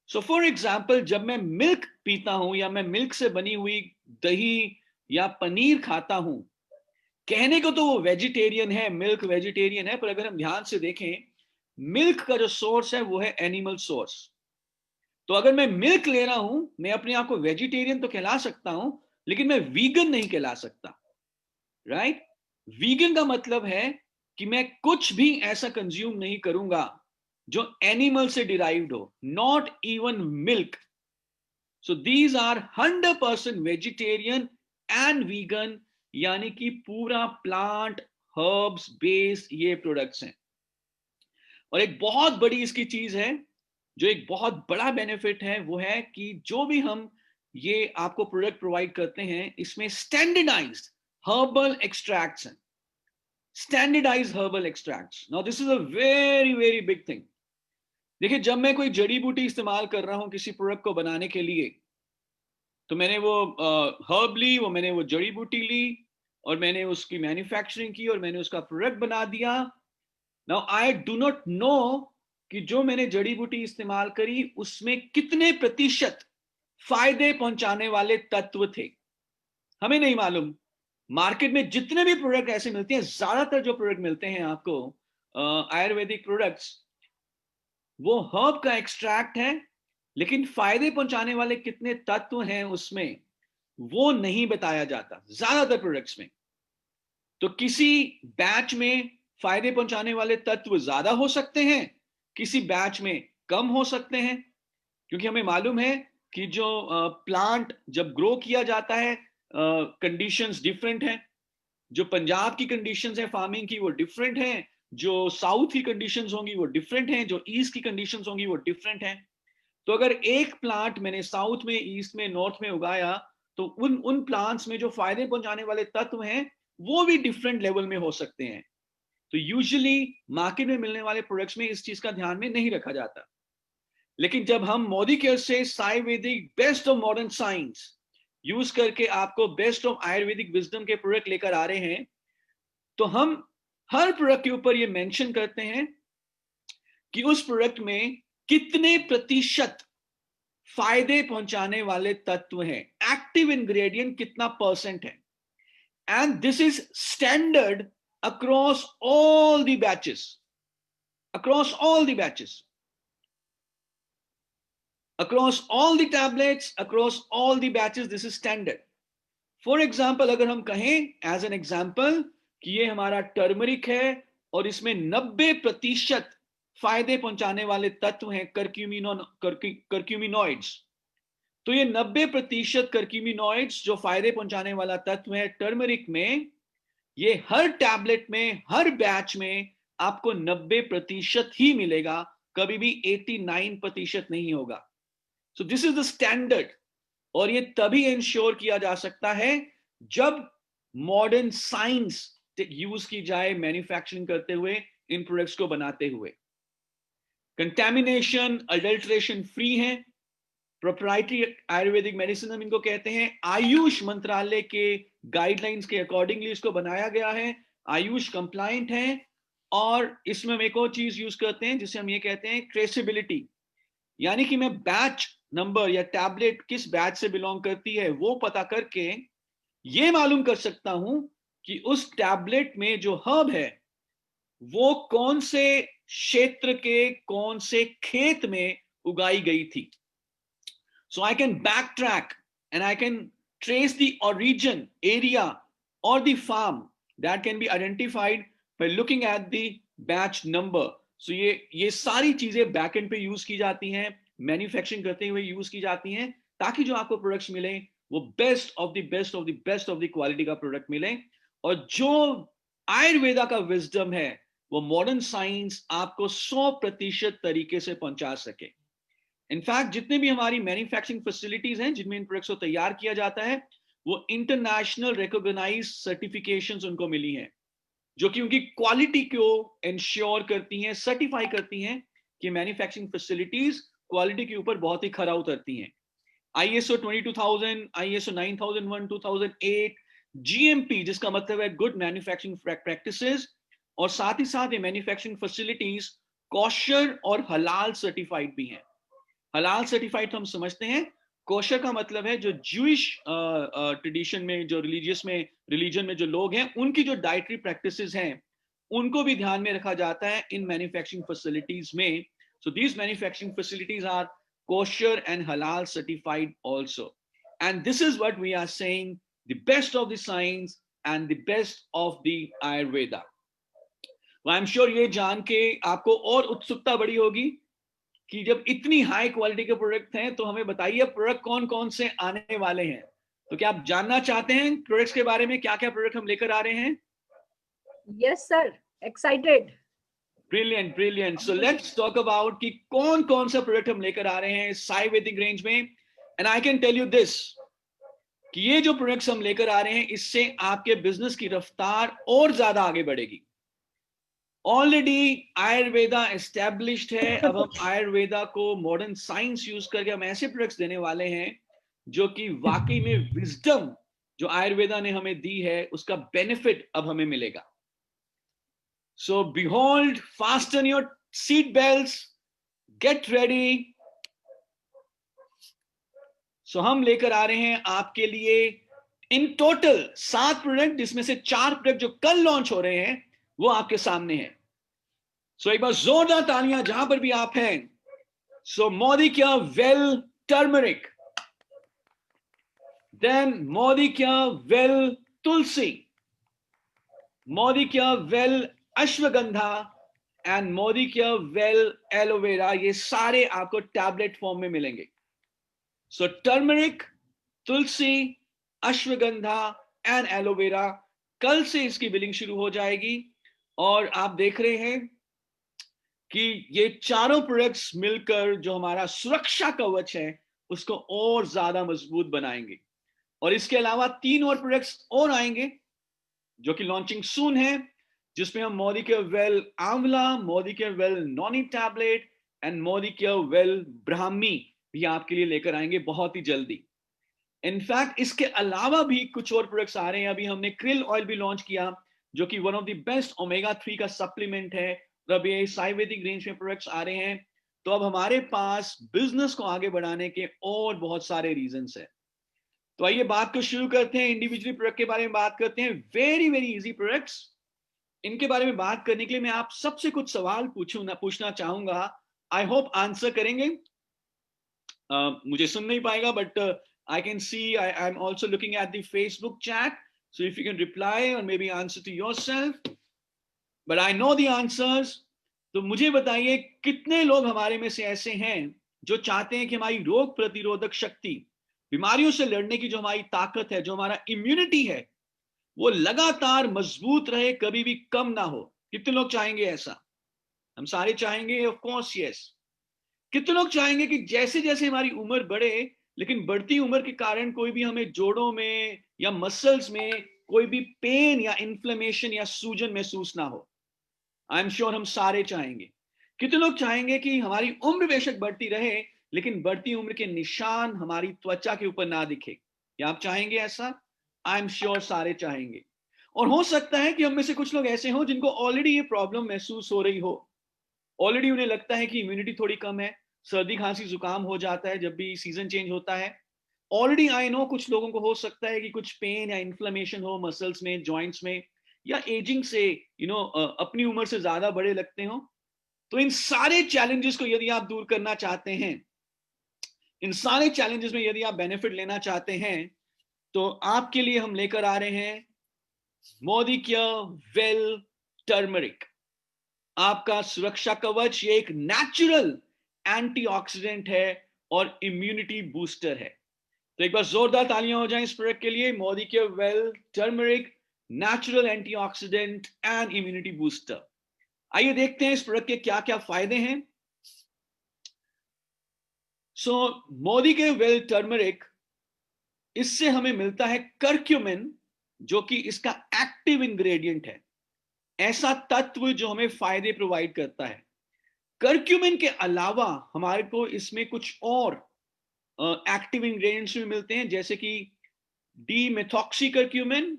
Speaker 3: So for example, जब मैं मिल्क पीता हूं या मैं मिल्क से बनी हुई दही या पनीर खाता हूं, कहने को तो वो वेजिटेरियन है, मिल्क वेजिटेरियन है, पर अगर हम ध्यान से देखें, मिल्क का जो सोर्स है वो है एनिमल सोर्स। तो अगर मैं मिल्क ले रहा हूं, मैं अपने आप को वेजिटेरियन तो कहला सकता हूं, लेकिन मैं वीगन नहीं कहला सकता, राइट? वीगन का मतलब है कि मैं कुछ भी ऐसा कंज्यूम नहीं करूंगा जो एनिमल से डिराइव्ड हो, not even milk. So these are 100% vegetarian and vegan, यानी कि पूरा प्लांट हर्ब्स बेस्ड ये प्रोडक्ट्स हैं। और एक बहुत बड़ी इसकी चीज है, जो एक बहुत बड़ा बेनिफिट है, वो है कि जो भी हम ये आपको प्रोडक्ट प्रोवाइड करते हैं, इसमें स्टैंडर्डाइज्ड हर्बल एक्सट्रैक्ट्स हैं। standardized herbal extracts. Now this is a very very big thing. देखिए, जब मैं कोई जड़ी बूटी इस्तेमाल कर रहा हूं किसी प्रोडक्ट को बनाने के लिए, तो मैंने वो हर्ब ली, वो मैंने वो जड़ी बूटी ली और मैंने उसकी मैन्युफैक्चरिंग की और मैंने उसका प्रोडक्ट बना दिया. Now I do not no कि जो मैंने जड़ी बूटी इस्तेमाल करी उसमें कितने प्रतिशत फायदे पहुंचाने वाले तत्व थे, हमें नहीं मालूम. मार्केट में जितने भी प्रोडक्ट ऐसे मिलते हैं, ज्यादातर जो प्रोडक्ट मिलते हैं आपको आयुर्वेदिक प्रोडक्ट्स, वो हर्ब का एक्सट्रैक्ट है, लेकिन फायदे पहुंचाने वाले कितने तत्व हैं उसमें वो नहीं बताया जाता ज्यादातर प्रोडक्ट्स में. तो किसी बैच में फायदे पहुंचाने वाले तत्व ज्यादा हो सकते हैं, किसी बैच में कम हो सकते हैं, क्योंकि हमें मालूम है कि जो प्लांट जब ग्रो किया जाता है कंडीशंस डिफरेंट हैं. जो पंजाब की कंडीशंस है फार्मिंग की वो डिफरेंट हैं, जो साउथ की कंडीशंस होंगी वो डिफरेंट हैं, जो ईस्ट की कंडीशंस होंगी वो डिफरेंट हैं. तो अगर एक प्लांट मैंने साउथ में, ईस्ट में, नॉर्थ में उगाया, तो उन प्लांट्स में जो फायदे पहुंचाने वाले तत्व हैं वो भी डिफरेंट लेवल में हो सकते हैं. तो यूजुअली मार्केट में मिलने वाले प्रोडक्ट्स में इस चीज का ध्यान में नहीं रखा जाता. लेकिन जब हम मोदी केयर से Ayurvedic best of modern science use करके आपको बेस्ट ऑफ आयुर्वेदिक विजडम के प्रोडक्ट लेकर आ रहे हैं, तो हम हर प्रोडक्ट के ऊपर ये मेंशन करते हैं कि उस प्रोडक्ट में कितने प्रतिशत फायदे पहुंचाने वाले तत्व हैं, एक्टिव इंग्रेडिएंट कितना परसेंट है. And this is standard across all the batches, across all the batches, across all the tablets, across all the batches, this is standard. For example, अगर हम कहें as an example कि ये हमारा turmeric है और इसमें 90% फायदे पहुंचाने वाले तत्व हैं कर्क्यूमिनॉइड्स, तो ये 90% कर्क्यूमिनॉइड्स जो फायदे पहुंचाने वाला तत्व है टर्मरिक में, ये हर टैबलेट में, हर बैच में आपको 90% ही मिलेगा, कभी भी 89% नहीं होगा. सो दिस इज द स्टैंडर्ड. और ये तभी इंश्योर किया जा सकता है जब मॉडर्न साइंस यूज की जाए मैन्युफैक्चरिंग करते हुए, इन प्रोडक्ट्स को बनाते हुए. कंटेमिनेशन, अडल्ट्रेशन फ्री है. प्रोप्राइटरी आयुर्वेदिक मेडिसिन हम इनको कहते हैं. आयुष मंत्रालय के गाइडलाइंस के अकॉर्डिंगली इसको बनाया गया है, आयुष कंप्लायंट है. और इसमें हम एक और चीज यूज करते हैं जिसे हम ये कहते हैं ट्रेसेबिलिटी, यानी कि मैं बैच नंबर या टैबलेट किस बैच से बिलोंग करती है वो पता करके ये मालूम कर सकता हूं कि उस टैबलेट में जो हर्ब है वो कौन से क्षेत्र के कौन से खेत में उगाई गई थी. So I can backtrack and I can trace the origin, area or the farm that can be identified by looking at the batch number. So ये सारी चीजें बैकएंड पे यूज की जाती हैं, मैन्युफैक्चरिंग करते हुए यूज की जाती हैं, ताकि जो आपको प्रोडक्ट्स मिले वो best of the best of the best of the quality का प्रोडक्ट मिले. और जो आयुर्वेदा का विजडम है वो मॉडर्न साइंस आपको 100% तरीके से पहुंचा सके. इनफैक्ट जितने भी हमारी मैन्युफैक्चरिंग फैसिलिटीज हैं जिनमें इन प्रोडक्ट्स को तैयार किया जाता है, वो इंटरनेशनल रिकॉग्नाइज्ड सर्टिफिकेशंस उनको मिली हैं, जो कि उनकी क्वालिटी को इंश्योर करती हैं, सर्टिफाई करती हैं कि मैन्युफैक्चरिंग फैसिलिटीज क्वालिटी के ऊपर बहुत ही खरा उतरती हैं. ISO 22000, ISO 9001, 2008, GMP जिसका मतलब है गुड मैन्युफैक्चरिंग प्रैक्टिसेस, और साथ ही साथ ये मैन्युफैक्चरिंग फैसिलिटीज कॉशर और हलाल सर्टिफाइड भी हैं. हलाल सर्टिफाइड तो हम समझते हैं, कोशर का मतलब है जो ज्यूइश ट्रेडिशन में, जो रिलीजन में जो लोग हैं उनकी जो डाइटरी प्रैक्टिसेस हैं उनको भी ध्यान में रखा जाता है इन मैन्युफैक्चरिंग फैसिलिटीज में. So these manufacturing facilities are kosher and halal certified also. And this is what we are saying, the best of the science and the best of the Ayurveda. I am sure ये जान के आपको और उत्सुकता बड़ी होगी कि जब इतनी हाई क्वालिटी के प्रोडक्ट हैं तो हमें बताइए प्रोडक्ट कौन कौन से आने वाले हैं. तो क्या आप जानना चाहते हैं प्रोडक्ट्स के बारे में, क्या क्या प्रोडक्ट हम लेकर आ रहे हैं?
Speaker 2: Yes sir, excited.
Speaker 3: Brilliant brilliant. So let's talk about कि कौन कौन सा प्रोडक्ट हम लेकर आ रहे हैं आयुर्वेदिक रेंज में. And I can tell you this कि ये जो प्रोडक्ट्स हम लेकर आ रहे हैं इससे आपके बिजनेस की रफ्तार और ज्यादा आगे बढ़ेगी। ऑलरेडी आयुर्वेदा एस्टेब्लिश्ड है, अब हम आयुर्वेदा को मॉडर्न साइंस यूज करके हम ऐसे प्रोडक्ट्स देने वाले हैं जो कि वाकई में विजडम जो आयुर्वेदा ने हमें दी है उसका बेनिफिट अब हमें मिलेगा। So behold, fasten your seat belts, get ready. So हम लेकर आ रहे हैं आपके लिए इन टोटल 7 प्रोडक्ट, जिसमें से 4 प्रोडक्ट जो कल लॉन्च हो रहे हैं वो आपके सामने हैं। सो एक बार जोरदार तालियां जहां पर भी आप हैं। सो मोदी क्या वेल टर्मरिक, देन मोदी क्या वेल तुलसी, मोदी क्या वेल अश्वगंधा एंड मोदी क्या वेल एलोवेरा। ये सारे आपको टैबलेट फॉर्म में मिलेंगे। So turmeric, tulsi, ashwagandha and aloe vera, कल से इसकी बिलिंग शुरू हो जाएगी। और आप देख रहे हैं कि ये चारों प्रोडक्ट्स मिलकर जो हमारा सुरक्षा कवच है उसको और ज्यादा मजबूत बनाएंगे। और इसके अलावा 3 और प्रोडक्ट्स और आएंगे जो कि लॉन्चिंग सून है, जिसमें हम मोदी के वेल आंवला, मोदी के well Noni tablet and Modi के वेल ब्राह्मी भी आपके लिए लेकर आएंगे बहुत ही जल्दी। इनफैक्ट इसके अलावा भी कुछ और प्रोडक्ट्स आ रहे हैं। अभी हमने क्रिल ऑयल भी लॉन्च किया जो कि one of the best omega 3 का सप्लीमेंट है। अब ये आयुर्वेदिक रेंज में प्रोडक्ट्स आ रहे हैं। तो अब हमारे पास बिजनेस को आगे बढ़ाने के और बहुत सारे रीजंस है। तो आइए बात को शुरू करते हैं, इंडिविजुअली प्रोडक्ट के बारे में बात करते हैं। Very very easy products. इनके बारे में बात करने के लिए मैं आप सबसे कुछ सवाल पूछना चाहूंगा। आई होप आंसर करेंगे। मुझे सुन नहीं पाएगा but I can see I'm also looking at the Facebook chat. So if you can reply or maybe answer to yourself. But I know the answers. तो मुझे बताइए कितने लोग हमारे में से ऐसे हैं जो चाहते हैं कि हमारी रोग प्रतिरोधक शक्ति, बीमारियों से लड़ने की जो हमारी ताकत है, जो हमारा इम्यूनिटी है, वो लगातार मजबूत रहे, कभी भी कम ना हो। कितने लोग चाहेंगे ऐसा? हम सारे चाहेंगे, ऑफ कोर्स यस। कितने लोग चाहेंगे कि जैसे जैसे हमारी उम्र बढ़े, लेकिन बढ़ती उम्र के कारण कोई भी हमें जोड़ों में या मसल्स में कोई भी पेन या इन्फ्लेमेशन या सूजन महसूस ना हो? आई एम श्योर हम सारे चाहेंगे। कितने लोग चाहेंगे कि हमारी उम्र बेशक बढ़ती रहे लेकिन बढ़ती उम्र के निशान हमारी त्वचा के ऊपर ना दिखे? क्या आप चाहेंगे ऐसा? आई एम श्योर सारे चाहेंगे। और हो सकता है कि हम में से कुछ लोग ऐसे हो जिनको ऑलरेडी ये प्रॉब्लम महसूस हो रही हो। ऑलरेडी उन्हें लगता है कि इम्यूनिटी थोड़ी कम है, सर्दी खांसी जुकाम हो जाता है जब भी सीजन चेंज होता है। ऑलरेडी आई नो कुछ लोगों को हो सकता है कि कुछ पेन या इन्फ्लेमेशन हो मसल्स में, जॉइंट्स में, या एजिंग से अपनी उम्र से ज्यादा बड़े लगते हो। तो इन सारे चैलेंजेस को यदि आप दूर करना चाहते हैं, इन सारे चैलेंजेस में यदि आप बेनिफिट लेना चाहते हैं, तो आपके लिए हम लेकर आ रहे हैं मोदी केयर वेल टर्मरिक, आपका सुरक्षा कवच। ये एक नेचुरल एंटीऑक्सीडेंट है और इम्यूनिटी बूस्टर है। तो एक बार जोरदार तालियां हो जाएं इस प्रोडक्ट के लिए, मोदी के well turmeric, natural antioxidant and immunity booster. आइए देखते हैं इस प्रोडक्ट के क्या क्या फायदे हैं। सो मोदी के वेल टर्मरिक, इससे हमें मिलता है कर्क्यूमिन, जो कि इसका एक्टिव इंग्रेडिएंट है, ऐसा तत्व जो हमें फायदे प्रोवाइड करता है। कर्क्यूमिन के अलावा हमारे को इसमें कुछ और एक्टिव इंग्रेडिएंट्स भी मिलते हैं, जैसे कि demethoxy curcumin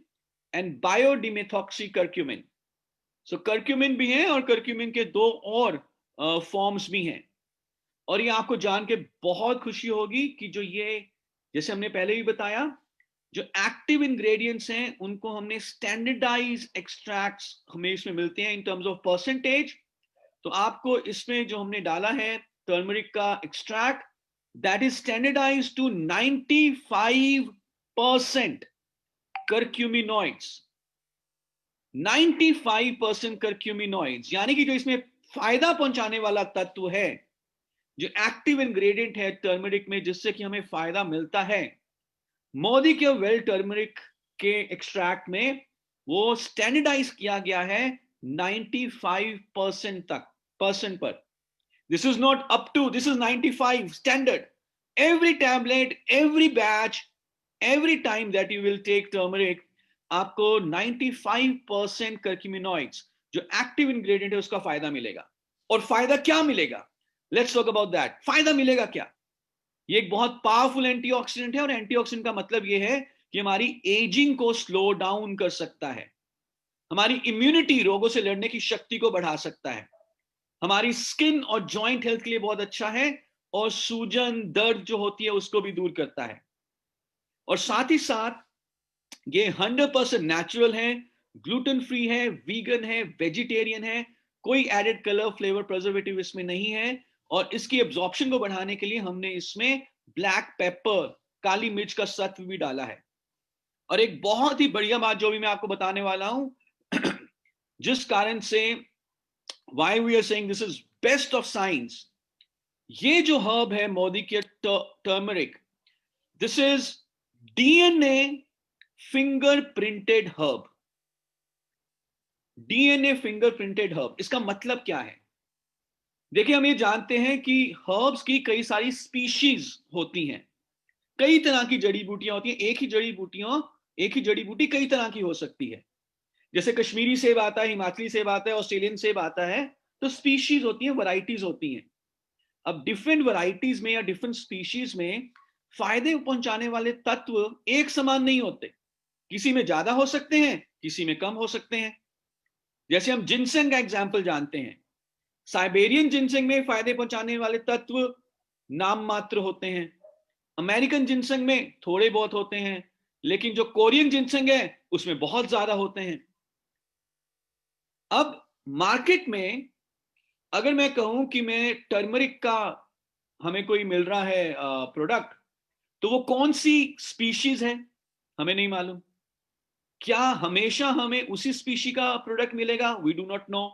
Speaker 3: and bio demethoxy curcumin. So curcumin भी है और कर्क्यूमिन के 2 और फॉर्म्स भी हैं। और ये आपको जान के बहुत खुशी होगी कि जो ये, जैसे हमने पहले भी बताया, जो एक्टिव इंग्रेडिएंट्स हैं उनको हमने स्टैंडर्डाइज एक्सट्रैक्ट्स हमें इसमें मिलते हैं इन टर्म्स ऑफ परसेंटेज। तो आपको इसमें जो हमने डाला है टर्मरिक का extract, that is standardize to 95% curcuminoids. 95% curcuminoids, यानी कि जो इसमें फायदा पहुंचाने वाला तत्व है, जो एक्टिव इंग्रेडिएंट है टर्मरिक में जिससे कि हमें फायदा मिलता है, मोदी के वेल टर्मरिक के एक्सट्रैक्ट में वो स्टैंडर्डाइज किया गया है 95% तक परसेंट पर। This is not up to, this is 95 standard. Every tablet, every batch every time that you will take turmeric, आपको 95% कर्क्यूमिनॉइड्स जो एक्टिव इंग्रेडिएंट है उसका फायदा मिलेगा। और फायदा क्या मिलेगा, लेट्स टॉक अबाउट दैट। फायदा मिलेगा क्या? ये एक बहुत पावरफुल एंटीऑक्सीडेंट है, और एंटीऑक्सीडेंट का मतलब ये है कि हमारी एजिंग को स्लो डाउन कर सकता है, हमारी इम्यूनिटी, रोगों से लड़ने की शक्ति को बढ़ा सकता है, हमारी स्किन और जॉइंट हेल्थ के लिए बहुत अच्छा है, और सूजन दर्द जो होती है उसको भी दूर करता है। और साथ ही साथ ये 100% नेचुरल है, ग्लूटेन फ्री है, वीगन है, वेजिटेरियन है, कोई एडेड कलर फ्लेवर प्रिजर्वेटिव इसमें नहीं है। और इसकी एब्जॉर्प्शन को बढ़ाने के लिए हमने इसमें ब्लैक पेपर, काली मिर्च का सत्व भी डाला है। और एक बहुत ही बढ़िया बात जो भी मैं आपको बताने वाला हूं जिस कारण से why we are saying this is best of science, ये जो हर्ब है Modicare turmeric, this is DNA fingerprinted herb. DNA fingerprinted herb, इसका मतलब क्या है? देखिए, हम ये जानते हैं कि हर्ब्स की कई सारी स्पीशीज होती हैं, कई तरह की जड़ी बूटियां होती हैं। एक ही जड़ी बूटी कई तरह की हो सकती है। जैसे कश्मीरी सेब आता है, हिमाचली सेब आता है, ऑस्ट्रेलियन सेब आता है, तो स्पीशीज होती हैं, वैरायटीज होती हैं। अब डिफरेंट वैरायटीज में या डिफरेंट स्पीशीज में फायदे पहुंचाने वाले तत्व एक समान नहीं होते, किसी में ज्यादा हो सकते हैं, किसी में कम हो सकते हैं। जैसे हम जिनसेंग का एग्जाम्पल जानते हैं, साइबेरियन जिनसेंग में फायदे पहुंचाने वाले तत्व नाम मात्र होते हैं, अमेरिकन जिनसेंग में थोड़े बहुत होते हैं, लेकिन जो कोरियन जिनसेंग है उसमें बहुत ज्यादा होते हैं। अब मार्केट में अगर मैं कहूं कि मैं टर्मरिक का हमें कोई मिल रहा है प्रोडक्ट, तो वो कौन सी स्पीशीज है हमें नहीं मालूम। क्या हमेशा हमें उसी स्पीशी का प्रोडक्ट मिलेगा? We do not know.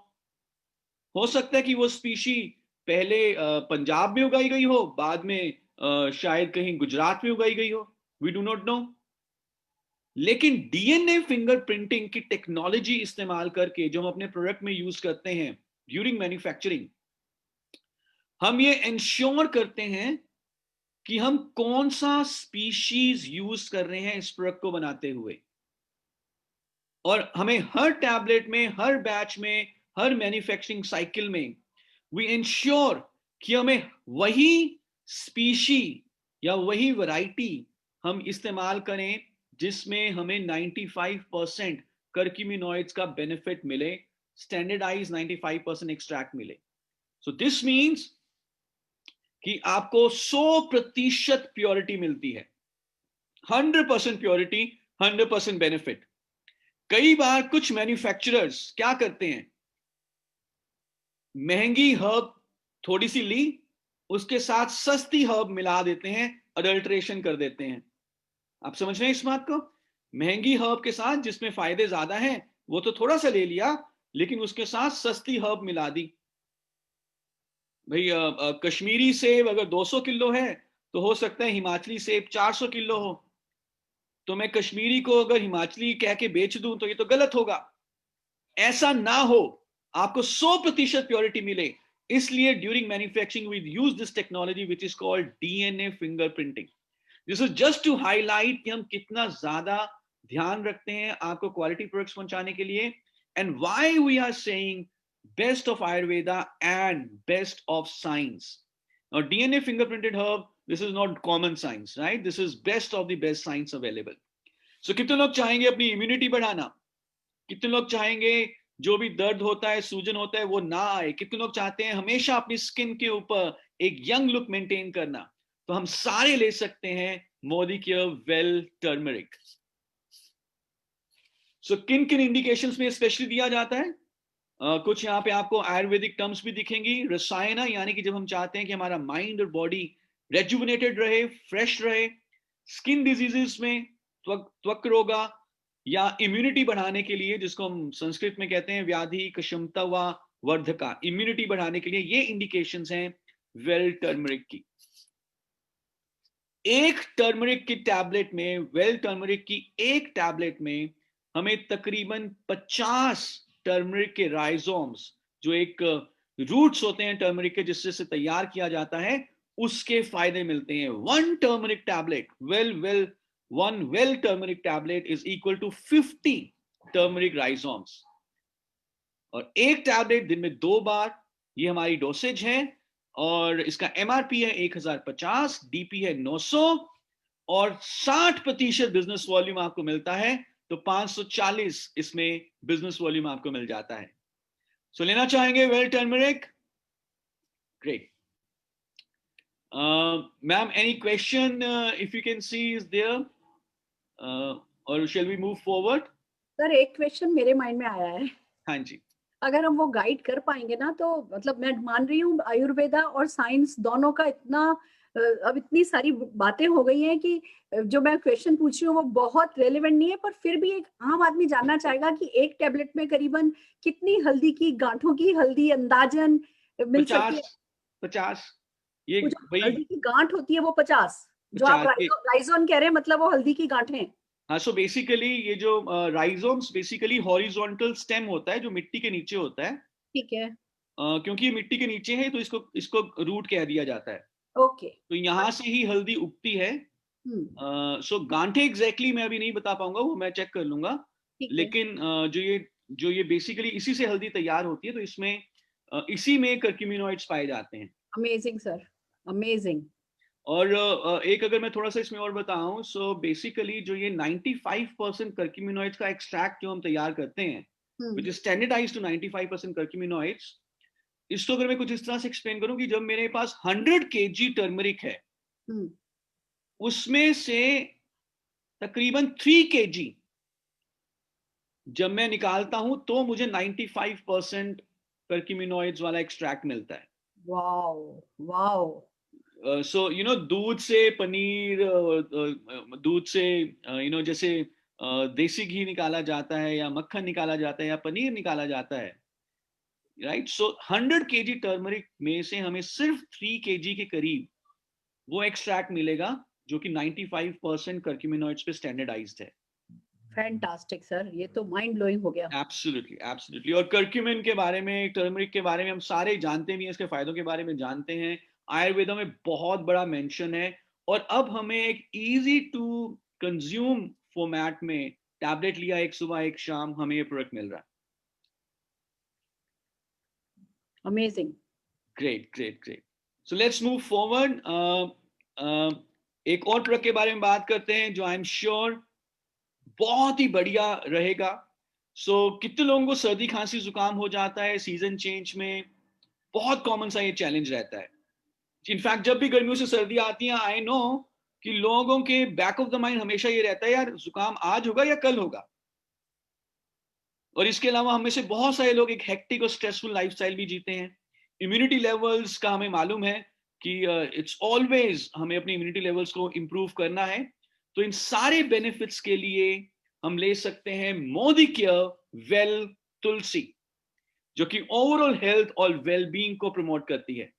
Speaker 3: हो सकता है कि वो स्पीशी पहले पंजाब में उगाई गई हो, बाद में शायद कहीं गुजरात में उगाई गई हो, वी डू नॉट नो। लेकिन डीएनए फिंगरप्रिंटिंग की टेक्नोलॉजी इस्तेमाल करके जो हम अपने प्रोडक्ट में यूज करते हैं ड्यूरिंग मैन्युफैक्चरिंग, हम ये इंश्योर करते हैं कि हम कौन सा स्पीशीज यूज कर रहे हैं इस प्रोडक्ट को बनाते हुए। और हमें हर टैबलेट में, हर बैच में, हर मैन्युफैक्चरिंग साइकिल में वी इंश्योर कि हमें वही स्पीशी या वही वैरायटी हम इस्तेमाल करें जिसमें हमें 95% कर्क्यूमिनॉइड्स का बेनिफिट मिले, स्टैंडर्डाइज 95% एक्सट्रैक्ट मिले। सो दिस मीन्स कि आपको 100% प्योरिटी मिलती है, 100% प्योरिटी, 100% बेनिफिट। कई बार कुछ मैन्युफैक्चरर्स क्या करते हैं, महंगी हर्ब थोड़ी सी ली, उसके साथ सस्ती हर्ब मिला देते हैं, अडल्ट्रेशन कर देते हैं। आप समझ रहे हैं इस बात को? महंगी हर्ब के साथ जिसमें फायदे ज्यादा हैं वो तो थोड़ा सा ले लिया, लेकिन उसके साथ सस्ती हर्ब मिला दी। भाई कश्मीरी सेब अगर 200 किलो है तो हो सकता है हिमाचली सेब 400 किलो हो, तो मैं कश्मीरी को अगर हिमाचली कह के बेच दूं तो ये तो गलत होगा। ऐसा ना हो, आपको 100% प्योरिटी मिले, इसलिए during manufacturing we use this technology which is called DNA fingerprinting. This is just to highlight कि हम कितना ज्यादा ध्यान रखते हैं आपको क्वालिटी प्रोडक्ट्स पहुंचाने के लिए, and why we are saying best of Ayurveda and best of science. और DNA fingerprinted herb, this is not common science, right? This is best of the best science available. So कितने लोग चाहेंगे अपनी immunity बढ़ाना? कितने लोग चाहेंगे जो भी दर्द होता है, सूजन होता है, वो ना आए? कितने लोग चाहते हैं हमेशा अपनी स्किन के ऊपर एक यंग लुक मेंटेन करना? तो हम सारे ले सकते हैं मोदी केयर वेल टर्मरिक। सो किन किन इंडिकेशंस में स्पेशली दिया जाता है? कुछ यहाँ पे आपको आयुर्वेदिक टर्म्स भी दिखेंगी। रसायना, यानी कि जब हम चाहते हैं कि हमारा माइंड और बॉडी रेजुविनेटेड रहे, फ्रेश रहे। स्किन डिजीजेस में त्वक रोगा या इम्यूनिटी बढ़ाने के लिए, जिसको हम संस्कृत में कहते हैं व्याधि क्षमता व वर्धका, इम्यूनिटी बढ़ाने के लिए ये इंडिकेशंस हैं वेल टर्मरिक की। एक टर्मरिक की टैबलेट में, वेल टर्मरिक की एक टैबलेट में हमें तकरीबन 50 टर्मरिक के राइजोम्स, जो एक रूट्स होते हैं टर्मरिक के जिससे से तैयार किया जाता है, उसके फायदे मिलते हैं। One turmeric tablet, well one well turmeric tablet is equal to 50 turmeric rhizomes. और एक टैबलेट दिन में 2 बार, ये हमारी डोसेज है, और इसका एमआरपी है 1050, डीपी है 900, और 60% बिजनेस वॉल्यूम आपको मिलता है, तो 540 इसमें बिजनेस वॉल्यूम आपको मिल जाता है. सो लेना चाहेंगे well turmeric? Great. Ma'am, any question if you can see is there, और shall we move forward?
Speaker 2: Sir एक क्वेश्चन मेरे माइंड में आया है.
Speaker 3: हाँ जी.
Speaker 2: अगर हम वो गाइड कर पाएंगे ना, तो मतलब मैं मान रही हूँ आयुर्वेदा और साइंस दोनों का इतना अब इतनी सारी बातें हो गई हैं कि जो मैं क्वेश्चन पूछ रही हूँ वो बहुत रेलेवेंट नहीं है, पर फिर भी एक आम आदमी जानना चाहेगा कि एक टेबलेट में करीबन कितनी हल्दी की गांठों की हल्दी अंदाजन मिल सकती है?
Speaker 3: 50. ये
Speaker 2: वो जो
Speaker 3: भाई
Speaker 2: हल्दी की गांठ होती है वो 50, जो आप
Speaker 3: 50
Speaker 2: राइजोन कह रहे हैं, मतलब वो हल्दी की गांठें.
Speaker 3: हाँ. सो बेसिकली ये जो राइजोम्स बेसिकली हॉरिजॉन्टल स्टेम होता है जो मिट्टी के नीचे होता है.
Speaker 2: ठीक है.
Speaker 3: क्योंकि ये मिट्टी के नीचे है तो इसको इसको रूट कह दिया जाता है.
Speaker 2: ओके.
Speaker 3: तो यहाँ से ही हल्दी उगती है. सो गांठे एग्जैक्टली मैं अभी नहीं बता पाऊंगा, वो मैं चेक कर लूंगा. लेकिन जो ये बेसिकली इसी से हल्दी तैयार होती है, तो इसमें इसी में कर्क्यूमिनॉइड्स पाए जाते हैं.
Speaker 2: Amazing sir, amazing.
Speaker 3: और एक अगर मैं थोड़ा सा इसमें और बताऊं, सो बेसिकली जो ये 95% कर्क्यूमिनॉइड्स का एक्सट्रैक्ट जो हम तैयार करते हैं, विच इज स्टैंडर्डाइज्ड टू 95% कर्क्यूमिनॉइड्स, इसको अगर मैं कुछ इस तरह से एक्सप्लेन करूं कि जब मेरे पास 100 kg टर्मरिक है, उसमें से तकरीबन 3 kg जब मैं निकालता हूं तो मुझे 95% कर्क्यूमिनॉइड्स वाला एक्सट्रैक्ट मिलता है.
Speaker 2: Wow wow.
Speaker 3: So you know, दूध से पनीर, दूध से जैसे देसी घी निकाला जाता है, या मक्खन निकाला जाता है, या पनीर निकाला जाता है, राइट. सो 100 kg टर्मरिक में से हमें सिर्फ 3 kg के करीब वो एक्सट्रैक्ट मिलेगा, जो कि 95% कर्क्यूमिनॉइड्स पे स्टैंडर्डाइज्ड है.
Speaker 2: फैंटास्टिक सर, ये तो माइंड ब्लोइंग हो गया.
Speaker 3: Absolutely, absolutely. और कर्क्यूमिन के बारे में, टर्मरिक के बारे में हम सारे जानते भी हैं, इसके फायदों के बारे में जानते हैं. आयुर्वेदा में बहुत बड़ा मेंशन है, और अब हमें एक इजी टू कंज्यूम फॉर्मेट में टैबलेट लिया, एक सुबह एक शाम, हमें ये प्रोडक्ट मिल रहा है.
Speaker 2: Amazing.
Speaker 3: Great, great, great. So let's move forward. एक और प्रोडक्ट के बारे में बात करते हैं जो आई एम श्योर बहुत ही बढ़िया रहेगा. कितने लोगों को सर्दी खांसी जुकाम हो जाता है सीजन चेंज में? बहुत कॉमन सा ये चैलेंज रहता है. इनफैक्ट जब भी गर्मियों से सर्दी आती है, आई नो कि लोगों के बैक ऑफ द माइंड हमेशा ये रहता है, यार जुकाम आज होगा या कल होगा. और इसके अलावा हमें से बहुत सारे लोग एक हेक्टिक और स्ट्रेसफुल लाइफस्टाइल भी जीते हैं. इम्यूनिटी लेवल्स का हमें मालूम है कि इट्स ऑलवेज हमें अपनी इम्यूनिटी लेवल्स को इंप्रूव करना है. तो इन सारे बेनिफिट्स के लिए हम ले सकते हैं मोदी केयर वेल तुलसी, जो कि ओवरऑल हेल्थ और वेलबींग को प्रमोट करती है.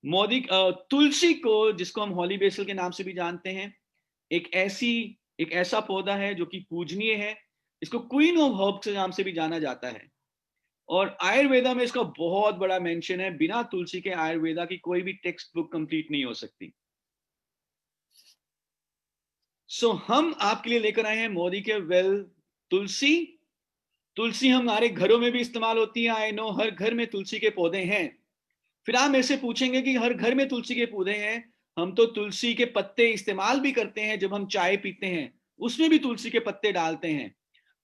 Speaker 3: मोदी तुलसी को, जिसको हम हॉली बेसिल के नाम से भी जानते हैं, एक ऐसा पौधा है जो कि पूजनीय है. इसको क्वीन ऑफ हर्ब्स के नाम से भी जाना जाता है. और आयुर्वेदा में इसका बहुत बड़ा मेंशन है. बिना तुलसी के आयुर्वेदा की कोई भी टेक्स्ट बुक कंप्लीट नहीं हो सकती. हम आपके लिए लेकर आए हैं मोदी के वेल तुलसी. तुलसी हमारे घरों में भी इस्तेमाल होती है. आई नो हर घर में तुलसी के पौधे हैं. फिर आप मेरे से पूछेंगे कि हर घर में तुलसी के पौधे हैं, हम तो तुलसी के पत्ते इस्तेमाल भी करते हैं. जब हम चाय पीते हैं उसमें भी तुलसी के पत्ते डालते हैं.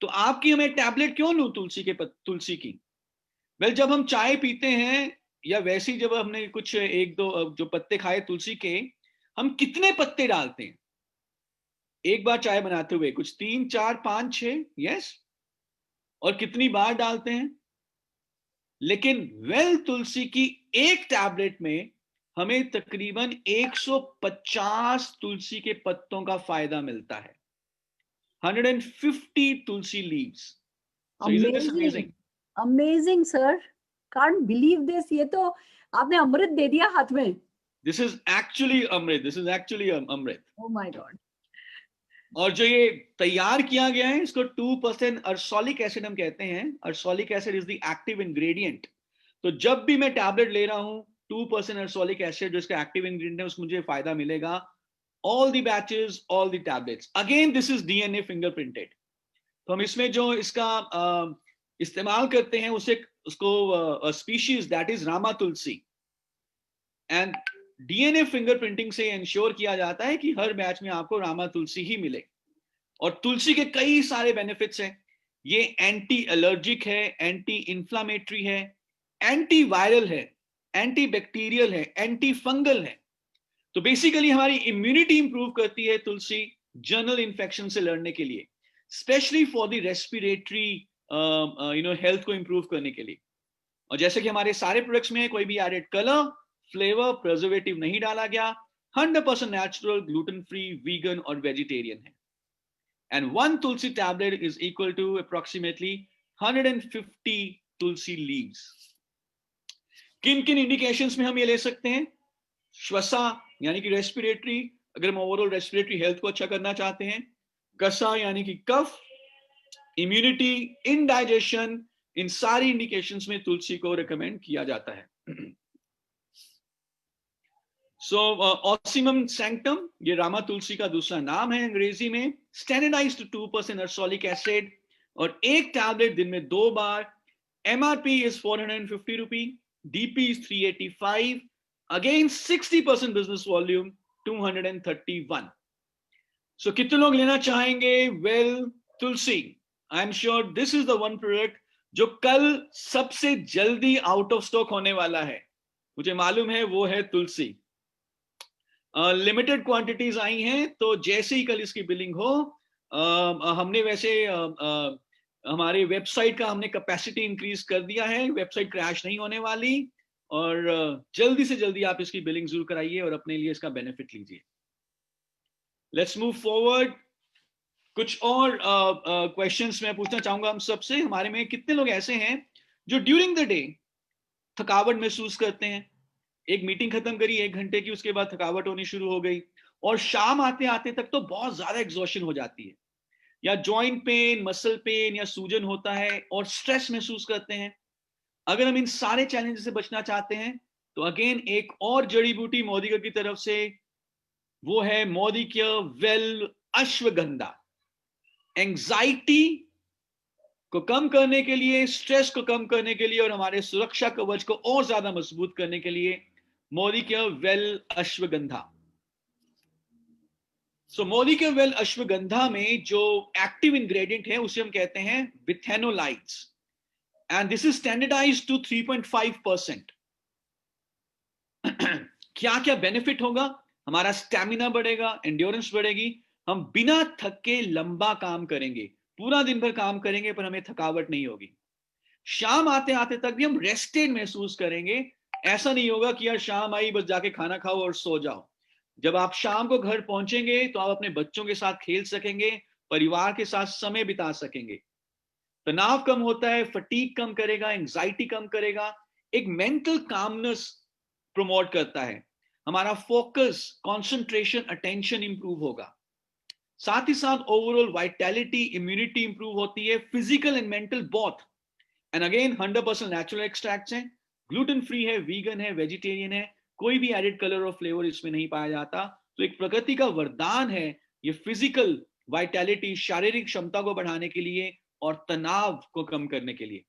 Speaker 3: तो आपकी हमें टैबलेट क्यों लूं तुलसी की? वेल, जब हम चाय पीते हैं, या वैसे ही जब हमने कुछ एक दो जो पत्ते खाए तुलसी के, हम कितने पत्ते डालते हैं एक बार चाय बनाते हुए? कुछ 3, 4, 5, 6, यस. और कितनी बार डालते हैं? लेकिन वेल तुलसी की एक टैबलेट में हमें तकरीबन 150 तुलसी के पत्तों का फायदा मिलता है. 150 tulsi leaves. So isn't this amazing?
Speaker 2: Amazing sir, can't believe this. ये तो आपने अमृत दे दिया हाथ में.
Speaker 3: This is actually Amrit. This is actually Amrit.
Speaker 2: Oh my God.
Speaker 3: और जो ये तैयार किया गया है, इसको 2% अर्सोलिक एसिड हम कहते हैं. Ursolic acid is the active ingredient. तो जब भी मैं टैबलेट ले रहा हूं, 2% अर्सोलिक एसिड जो इसका एक्टिव इंग्रेडिएंट है, उसको मुझे फायदा मिलेगा. all the batches, all the tablets. Again, this is DNA fingerprinted. तो हम इसमें जो इसका इस्तेमाल करते हैं उसको species that is Rama Tulsi, and DNA fingerprinting से इंश्योर किया जाता है कि हर बैच में आपको रामा तुलसी ही मिले। और तुलसी के कई सारे बेनिफिट्स हैं। ये एंटी एलर्जिक है, एंटी इंफ्लामेटरी है, एंटी वायरल है, एंटी बैक्टीरियल है, एंटी फंगल है। तो बेसिकली हमारी इम्यूनिटी इंप्रूव करती है तुलसी जनरल इन्फेक्शन से लड़ने के लिए, specially for the respiratory health को इंप्रूव करने के लिए। और जैसे कि हमारे सारे प्रोडक्ट्स में कोई भी एडेड कलर, फ्लेवर, प्रिजर्वेटिव नहीं डाला गया, 100% नेचुरल, ग्लूटेन फ्री, वीगन और वेजिटेरियन है। And one tulsi tablet is equal to approximately 150 tulsi leaves. किन किन इंडिकेशंस में हम ये ले सकते हैं? श्वसा यानी कि रेस्पिरेटरी, अगर हम ओवरऑल रेस्पिरेटरी हेल्थ को अच्छा करना चाहते हैं। कसा यानी कि कफ, इम्यूनिटी, इनडाइजेशन, इन सारी इंडिकेशंस में तुलसी को रिकमेंड किया जाता है। सो ऑसिमम सैंक्टम, ये रामा तुलसी का दूसरा नाम है अंग्रेजी में। स्टैंडर्डाइज्ड 2% अर्सोलिक एसिड और एक टैबलेट दिन में 2 बार। MRP is 450 rupee, DP is 385, again 60% business volume 231। So कितने लोग लेना चाहेंगे? Well, tulsi, I am sure this is the one product जो कल सबसे जल्दी आउट ऑफ स्टॉक होने वाला है, मुझे मालूम है, वो है तुलसी। लिमिटेड क्वांटिटीज आई हैं, तो जैसे ही कल इसकी बिलिंग हो, हमने वैसे हमारे वेबसाइट का हमने कैपेसिटी इंक्रीज कर दिया है, वेबसाइट क्रैश नहीं होने वाली, और जल्दी से जल्दी आप इसकी बिलिंग जरूर कराइए और अपने लिए इसका बेनिफिट लीजिए। Let's move forward. कुछ और क्वेश्चंस मैं पूछना चाहूंगा हम सबसे। हमारे में कितने लोग ऐसे हैं जो ड्यूरिंग द डे थकावट महसूस करते हैं? एक मीटिंग खत्म करी 1 घंटे की, उसके बाद थकावट होनी शुरू हो गई, और शाम आते आते तक तो बहुत ज्यादा एग्जॉशन हो जाती है, या जॉइंट पेन, मसल पेन या सूजन होता है, और स्ट्रेस महसूस करते हैं। अगर हम इन सारे चैलेंज से बचना चाहते हैं तो अगेन एक और जड़ी बूटी मोदी की तरफ से, वो है मोदिकेयर वेल अश्वगंधा। एंजाइटी को कम करने के लिए, स्ट्रेस को कम करने के लिए और हमारे सुरक्षा कवच को और ज्यादा मजबूत करने के लिए Modicare well ashwagandha. So Modicare well ashwagandha में जो एक्टिव इंग्रेडिएंट है उसे हम कहते हैं withanolides, and this is standardized to 3.5%। क्या क्या बेनिफिट होगा? हमारा स्टैमिना बढ़ेगा, एंड्योरेंस बढ़ेगी, हम बिना थक के लंबा काम करेंगे, पूरा दिन भर काम करेंगे पर हमें थकावट नहीं होगी। शाम आते आते तक भी हम रेस्टेड महसूस करेंगे। ऐसा नहीं होगा कि यार शाम आई बस जाके खाना खाओ और सो जाओ। जब आप शाम को घर पहुंचेंगे तो आप अपने बच्चों के साथ खेल सकेंगे, परिवार के साथ समय बिता सकेंगे। तनाव कम होता है, फटीग कम करेगा, एंजाइटी कम करेगा, एक मेंटल कामनेस प्रमोट करता है, हमारा फोकस, कंसंट्रेशन, अटेंशन इंप्रूव होगा। साथ ही साथ ओवरऑल वाइटैलिटी, इम्यूनिटी इंप्रूव होती है, physical and mental both. And again 100% natural extracts हैं, ग्लूटेन फ्री है, वीगन है, वेजिटेरियन है, कोई भी एडेड कलर और फ्लेवर इसमें नहीं पाया जाता। तो एक प्रकृति का वरदान है ये फिजिकल वाइटैलिटी, शारीरिक क्षमता को बढ़ाने के लिए और तनाव को कम करने के लिए।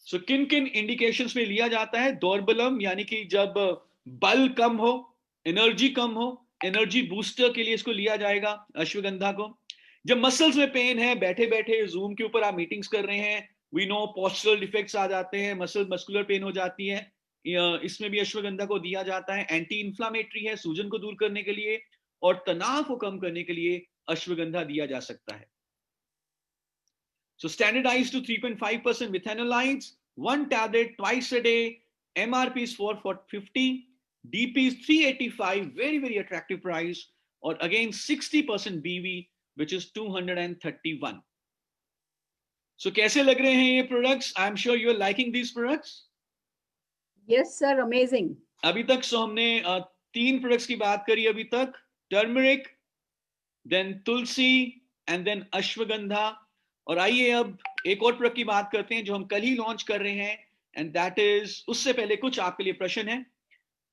Speaker 3: सो किन किन इंडिकेशंस में लिया जाता है? दौर्बलम यानी कि जब बल कम हो, एनर्जी कम हो, एनर्जी बूस्टर के लिए इसको लिया जाएगा अश्वगंधा को। जब मसल्स में पेन है, बैठे बैठे जूम के ऊपर आप मीटिंग्स कर रहे हैं, वी नो पोस्चरल डिफेक्ट्स आ जाते हैं, मस्कुलर पेन हो जाती है, इसमें भी अश्वगंधा को दिया जाता है। एंटी इंफ्लामेटरी है, सूजन को दूर करने के लिए, और तनाव को कम करने के लिए अश्वगंधा दिया जा सकता है। So standardized to 3.5% methanolides, 1 tablet twice a day, MRP is 450, DP is 385, very attractive price, or again 60% BV, which is 231. So कैसे लग रहे हैं ये products? I am sure you are liking these products.
Speaker 2: Yes sir, amazing.
Speaker 3: अभी तक हमने 3 products की बात करी अभी तक, turmeric, then tulsi, and then ashwagandha. और आइए अब एक और प्रोडक्ट की बात करते हैं जो हम कल ही लॉन्च कर रहे हैं, एंड दैट इज, उससे पहले कुछ आपके लिए प्रश्न है।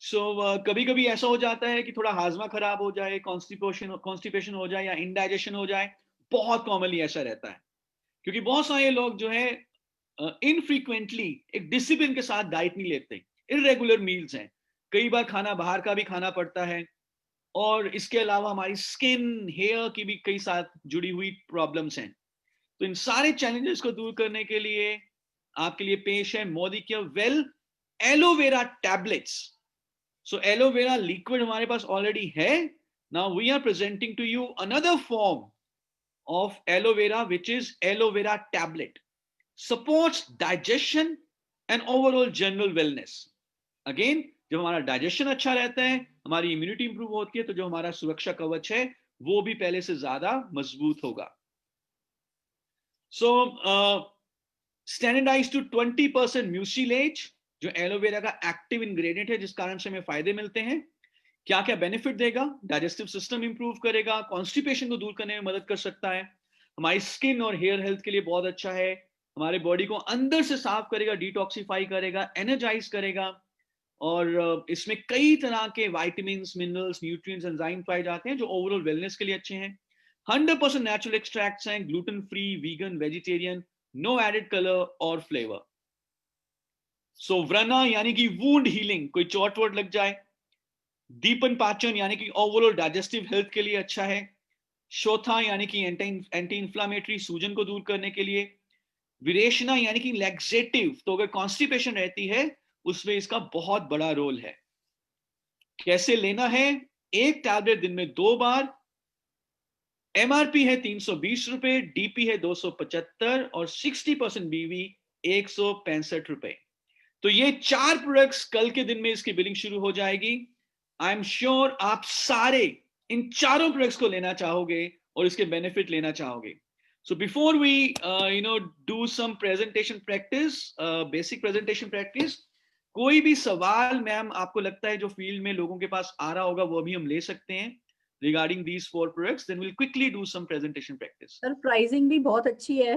Speaker 3: कभी कभी ऐसा हो जाता है कि थोड़ा हाजमा खराब हो जाए, कॉन्स्टिपेशन हो जाए या इंडाइजेशन हो जाए, बहुत कॉमनली ऐसा रहता है, क्योंकि बहुत सारे लोग जो है इनफ्रीक्वेंटली एक डिसिप्लिन के साथ डाइट नहीं लेते, इरेगुलर मील्स हैं, कई बार खाना बाहर का भी खाना पड़ता है, और इसके अलावा हमारी स्किन, हेयर की भी कई साथ जुड़ी हुई प्रॉब्लम्स हैं। तो इन सारे चैलेंजेस को दूर करने के लिए आपके लिए पेश है Modicare well aloe vera tablets. So aloe vera liquid हमारे पास ऑलरेडी है। Now we are presenting to you another form of aloe vera which is aloe vera tablet, supports digestion and overall general wellness. Again, जब हमारा डाइजेशन अच्छा रहता है, हमारी इम्यूनिटी इंप्रूव होती है, तो जो हमारा सुरक्षा कवच है वो भी पहले से ज्यादा मजबूत होगा। सो स्टैंडर्डाइज टू 20% म्यूसिलेज, जो एलोवेरा का एक्टिव इंग्रेडिएंट है, जिस कारण से हमें फायदे मिलते हैं। क्या क्या बेनिफिट देगा? डाइजेस्टिव सिस्टम इंप्रूव करेगा, कॉन्स्टिपेशन को दूर करने में मदद कर सकता है, हमारी स्किन और हेयर हेल्थ के लिए बहुत अच्छा है, हमारे बॉडी को अंदर से साफ करेगा, डिटॉक्सिफाई करेगा, एनर्जाइज करेगा, और इसमें कई तरह के विटामिन, मिनरल्स, न्यूट्रिएंट्स, एंजाइम पाए जाते हैं जो ओवरऑल वेलनेस के लिए अच्छे हैं। 100% नेचुरल एक्सट्रैक्ट्स हैं, gluten free, vegan, vegetarian, no added colour और फ्लेवर। सो व्रणा यानी कि वुंड हीलिंग, कोई चोट वोट लग जाए। दीपन पाचन यानी कि ओवरऑल डाइजेस्टिव हेल्थ के लिए अच्छा है। शोथा यानी कि एंटी इंफ्लामेटरी, सूजन को दूर करने के लिए। विरेशना यानी कि लैक्सेटिव, तो अगर कॉन्स्टिपेशन रहती है उसमें इसका बहुत बड़ा रोल है। कैसे लेना है? एक टैबलेट दिन में 2 बार। एमआरपी है 320 रुपए, डीपी है 275 और 60% बीवी 165 रुपए। तो ये 4 प्रोडक्ट्स कल के दिन में इसकी बिलिंग शुरू हो जाएगी। आई एम श्योर आप सारे इन चारों प्रोडक्ट्स को लेना चाहोगे और इसके बेनिफिट लेना चाहोगे। So before we do some presentation practice, basic presentation practice, कोई भी सवाल मैम आपको लगता है जो फील्ड में लोगों के पास आ रहा होगा वो भी हम ले सकते हैं regarding these 4 products, then we'll quickly do some presentation practice.
Speaker 2: Sir pricing भी बहुत अच्छी है।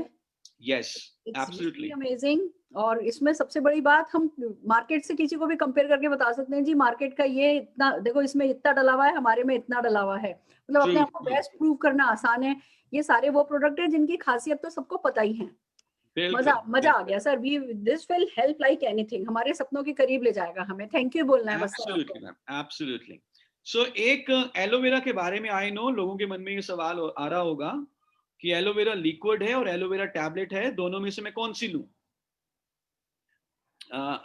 Speaker 3: Yes, absolutely.
Speaker 2: अमेजिंग। और इसमें सबसे बड़ी बात, हम मार्केट से किसी को भी कंपेयर करके बता सकते हैं जी, मार्केट का ये इतना देखो, इसमें इतना डला हुआ है, हमारे में इतना डला हुआ है, मतलब अपने आप को बेस्ट प्रूव करना आसान है। ये सारे वो प्रोडक्ट है जिनकी खासियत तो सबको पता ही है। मजा आ गया sir. We this will help like anything, हमारे सपनों के करीब ले जाएगा हमें। थैंक यू बोलना है बस।
Speaker 3: Absolutely ma'am, absolutely. सो एक एलोवेरा के बारे में आई नो लोगों के मन में ये सवाल आ रहा होगा कि एलोवेरा लिक्विड है और एलोवेरा टैबलेट है, दोनों में से मैं कौन सी लूं?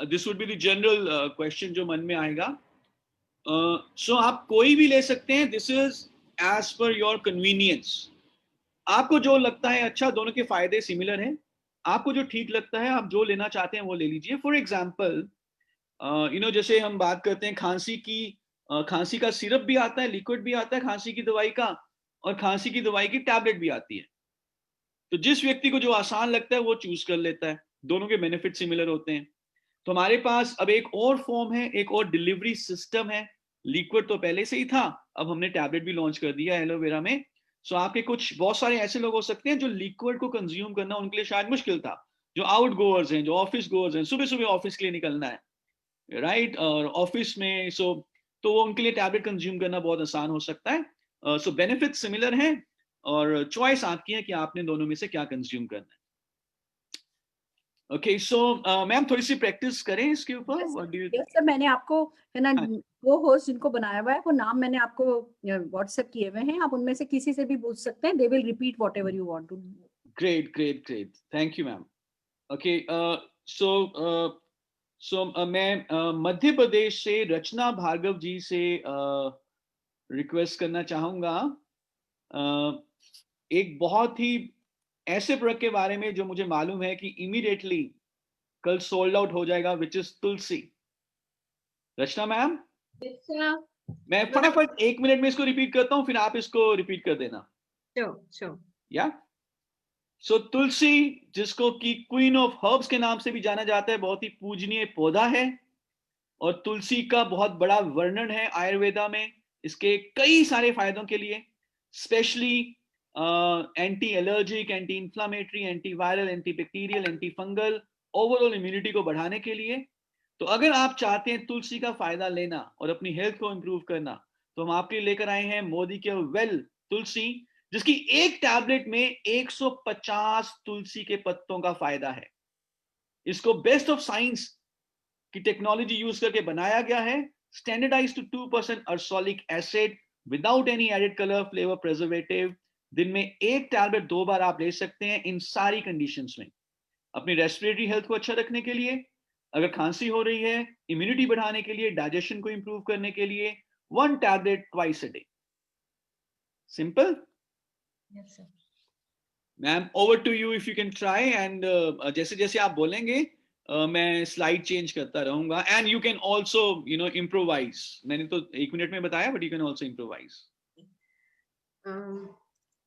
Speaker 3: This would be the general question जो मन में आएगा। सो आप कोई भी ले सकते हैं, this is as per your convenience. आपको जो लगता है अच्छा, दोनों के फायदे सिमिलर हैं, आपको जो ठीक लगता है, आप जो लेना चाहते हैं वो ले लीजिए। फॉर एग्जाम्पल जैसे हम बात करते हैं खांसी की, खांसी का सिरप भी आता है, लिक्विड भी आता है खांसी की दवाई का, और खांसी की दवाई की टैबलेट भी आती है। तो जिस व्यक्ति को जो आसान लगता है वो चूज कर लेता है, दोनों के बेनिफिट सिमिलर होते हैं। तो हमारे पास अब एक और फॉर्म है, एक और डिलीवरी सिस्टम है। लिक्विड तो पहले से ही था, अब हमने टैबलेट भी लॉन्च कर दिया एलोवेरा में। सो आपके बहुत सारे ऐसे लोग हो सकते हैं जो लिक्विड को कंज्यूम करना उनके लिए शायद मुश्किल था, जो आउट गोअर्स हैं, जो ऑफिस गोअर्स हैं, सुबह सुबह ऑफिस के लिए निकलना है, राइट, और ऑफिस में, तो वो उनके लिए टैबलेट कंज्यूम करना बहुत आसान हो सकता है। सो बेनिफिट सिमिलर हैं और चॉइस आपकी है कि आपने दोनों में से क्या कंज्यूम करना है। ओके, सो मैम थोड़ी सी प्रैक्टिस करें इसके ऊपर।
Speaker 2: यस सर, मैंने आपको है ना वो होस्ट जिनको बनाया हुआ है वो नाम मैंने आपको व्हाट्सएप किए हुए हैं, आप उनमें से किसी से भी पूछ सकते हैं। They will repeat whatever you want to.
Speaker 3: Great great great, thank you ma'am. Okay, so मैं मध्य प्रदेश से रचना भार्गव जी से रिक्वेस्ट करना चाहूंगा एक बहुत ही ऐसे प्रोडक्ट के बारे में जो मुझे मालूम है कि इमीडिएटली कल सोल्ड आउट हो जाएगा, which is Tulsi. Rachna ma'am, मैं फटाफट 1 मिनट में इसको रिपीट करता हूँ, फिर आप इसको रिपीट कर देना।
Speaker 2: श्योर।
Speaker 3: या सो तुलसी, जिसको कि क्वीन ऑफ हर्ब्स के नाम से भी जाना जाता है, बहुत ही पूजनीय पौधा है, और तुलसी का बहुत बड़ा वर्णन है आयुर्वेदा में इसके कई सारे फायदों के लिए, specially anti allergic, anti inflammatory, anti viral, anti bacterial, anti fungal, overall immunity को बढ़ाने के लिए। तो अगर आप चाहते हैं तुलसी का फायदा लेना और अपनी हेल्थ को इंप्रूव करना, तो हम आपके लिए लेकर आए हैं मोदी के वेल तुलसी, जिसकी एक टैबलेट में 150 तुलसी के पत्तों का फायदा है। इसको बेस्ट ऑफ साइंस की टेक्नोलॉजी यूज करके बनाया गया है, standardize to 2% ursolic acid without any added colour flavour preservative. दिन में एक टैबलेट 2 बार आप ले सकते हैं इन सारी कंडीशंस में। अपनी रेस्पिरेटरी हेल्थ को अच्छा रखने के लिए, अगर खांसी हो रही है, इम्यूनिटी बढ़ाने के लिए, डाइजेशन को इंप्रूव करने के लिए, 1 tablet twice a day. Simple.
Speaker 1: Yes, sir.
Speaker 3: Ma'am over to you, if you can try and जैसे जैसे आप बोलेंगे मैं स्लाइड चेंज करता रहूंगा and you can also improvise. मैंने तो 1 मिनट में बताया, but you can also improvise.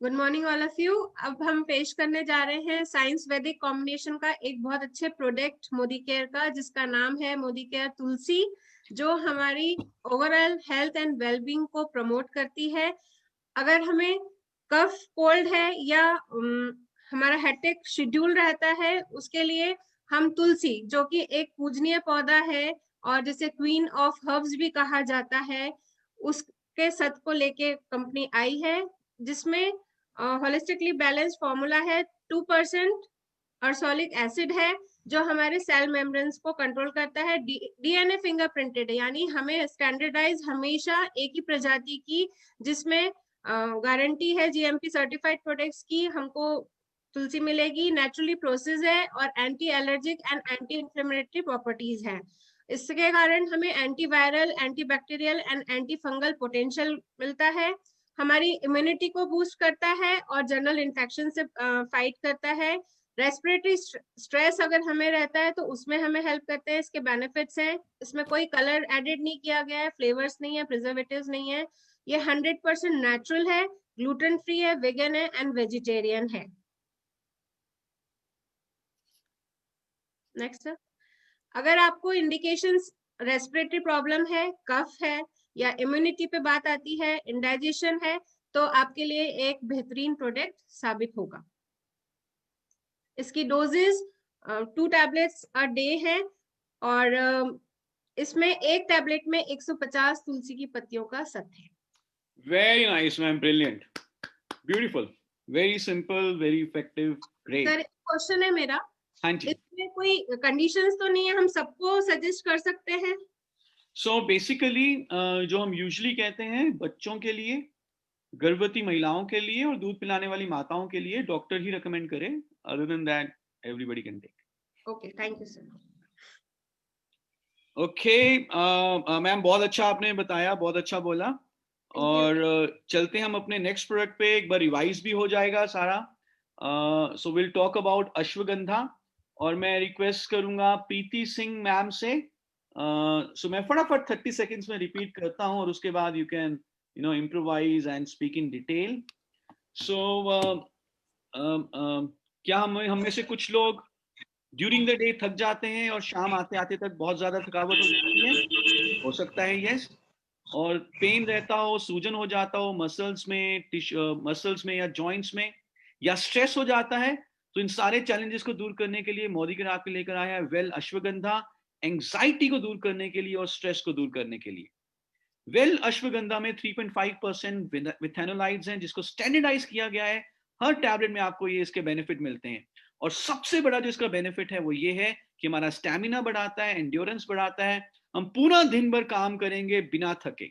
Speaker 4: Good morning all of you. अब हम पेश करने जा रहे हैं साइंस वैदिक कॉम्बिनेशन का एक बहुत अच्छे प्रोडक्ट मोदी केयर का, जिसका नाम है मोदी केयर तुलसी, जो हमारी ओवरऑल हेल्थ एंड वेलबींग को प्रमोट करती है। अगर हमें कफ कोल्ड है या हमारा हेक्टिक शेड्यूल रहता है, उसके लिए हम तुलसी, जो कि एक पूजनीय पौधा है और जिसे क्वीन ऑफ हर्ब्स भी कहा जाता है, उसके सत्व को लेके कंपनी आई है, जिसमें होलिस्टिकली बैलेंस्ड फॉर्मूला है। 2% अर्सोलिक एसिड है, जो हमारे सेल मेम्ब्रेन्स को कंट्रोल करता है। डीएनए फिंगरप्रिंटेड है, यानी हमें स्टैंडर्डाइज हमेशा एक ही प्रजाति की, जिसमें गारंटी है जीएमपी सर्टिफाइड प्रोडक्ट्स की, हमको तुलसी मिलेगी। नेचुरली प्रोसेस है और anti allergic and anti inflammatory properties है। इसके कारण हमें antiviral, antibacterial and anti fungal potential मिलता है। हमारी इम्यूनिटी को बूस्ट करता है और जनरल इन्फेक्शन से फाइट करता है। रेस्पिरेटरी स्ट्रेस अगर हमें रहता है तो उसमें हमें हेल्प करते हैं। इसके बेनिफिट्स हैं, इसमें कोई कलर एडेड नहीं किया गया है, फ्लेवर्स नहीं है, प्रिजर्वेटिव्स नहीं है। ये 100% नेचुरल है, ग्लूटेन फ्री है, वेगन है एंड वेजिटेरियन है। Next sir. अगर आपको इंडिकेशंस रेस्पिरेटरी प्रॉब्लम है, कफ है या इम्यूनिटी पे बात आती है, इंडाइजेशन है, तो आपके लिए एक बेहतरीन प्रोडक्ट साबित होगा। इसकी डोजेस 2 टैबलेट्स अ डे है और इसमें एक टैबलेट में 150 तुलसी की पत्तियों का सत्व है।
Speaker 3: Very nice ma'am, brilliant, beautiful, very simple, very effective, great.
Speaker 4: Sir, question है मेरा,
Speaker 3: हाँ जी।
Speaker 4: इसमें कोई कंडीशंस तो नहीं है, हम सबको सजेस्ट कर सकते हैं?
Speaker 3: सो बेसिकली जो हम यूजुअली कहते हैं बच्चों के लिए, गर्भवती महिलाओं के लिए और दूध पिलाने वाली माताओं के लिए डॉक्टर ही रेकमेंड करे। Other than that everybody can take.
Speaker 4: Okay, thank you sir.
Speaker 3: Okay ma'am, बहुत अच्छा आपने बताया, बहुत अच्छा बोला। और चलते हैं हम अपने नेक्स्ट प्रोडक्ट पे, एक बार रिवाइज भी हो जाएगा सारा। So will talk about ashwagandha और मैं रिक्वेस्ट करूंगा प्रीति सिंह मैम से। सो मैं फटाफट 30 सेकेंड्स में रिपीट करता हूं और उसके बाद you can improvise and speak in detail. So क्या हम में से कुछ लोग ड्यूरिंग द डे थक जाते हैं और शाम आते आते तक बहुत ज्यादा थकावट हो जाती है? हो सकता है, यस। और पेन रहता हो, सूजन हो जाता हो मसल्स में या जॉइंट्स में, या स्ट्रेस हो जाता है, तो इन सारे चैलेंजेस को दूर करने के लिए मोदी केयर आपके लेकर आया है वेल अश्वगंधा, एंग्जाइटी को दूर करने के लिए और स्ट्रेस को दूर करने के लिए। वेल अश्वगंधा में 3.5% विथेनोलाइड्स हैं, जिसको स्टैंडर्डाइज किया गया है। हर टैबलेट में आपको ये इसके बेनिफिट मिलते हैं। और सबसे बड़ा जो इसका बेनिफिट है वो ये है कि हमारा स्टैमिना बढ़ाता है, एंड्योरेंस बढ़ाता है। हम पूरा दिन भर काम करेंगे बिना थके,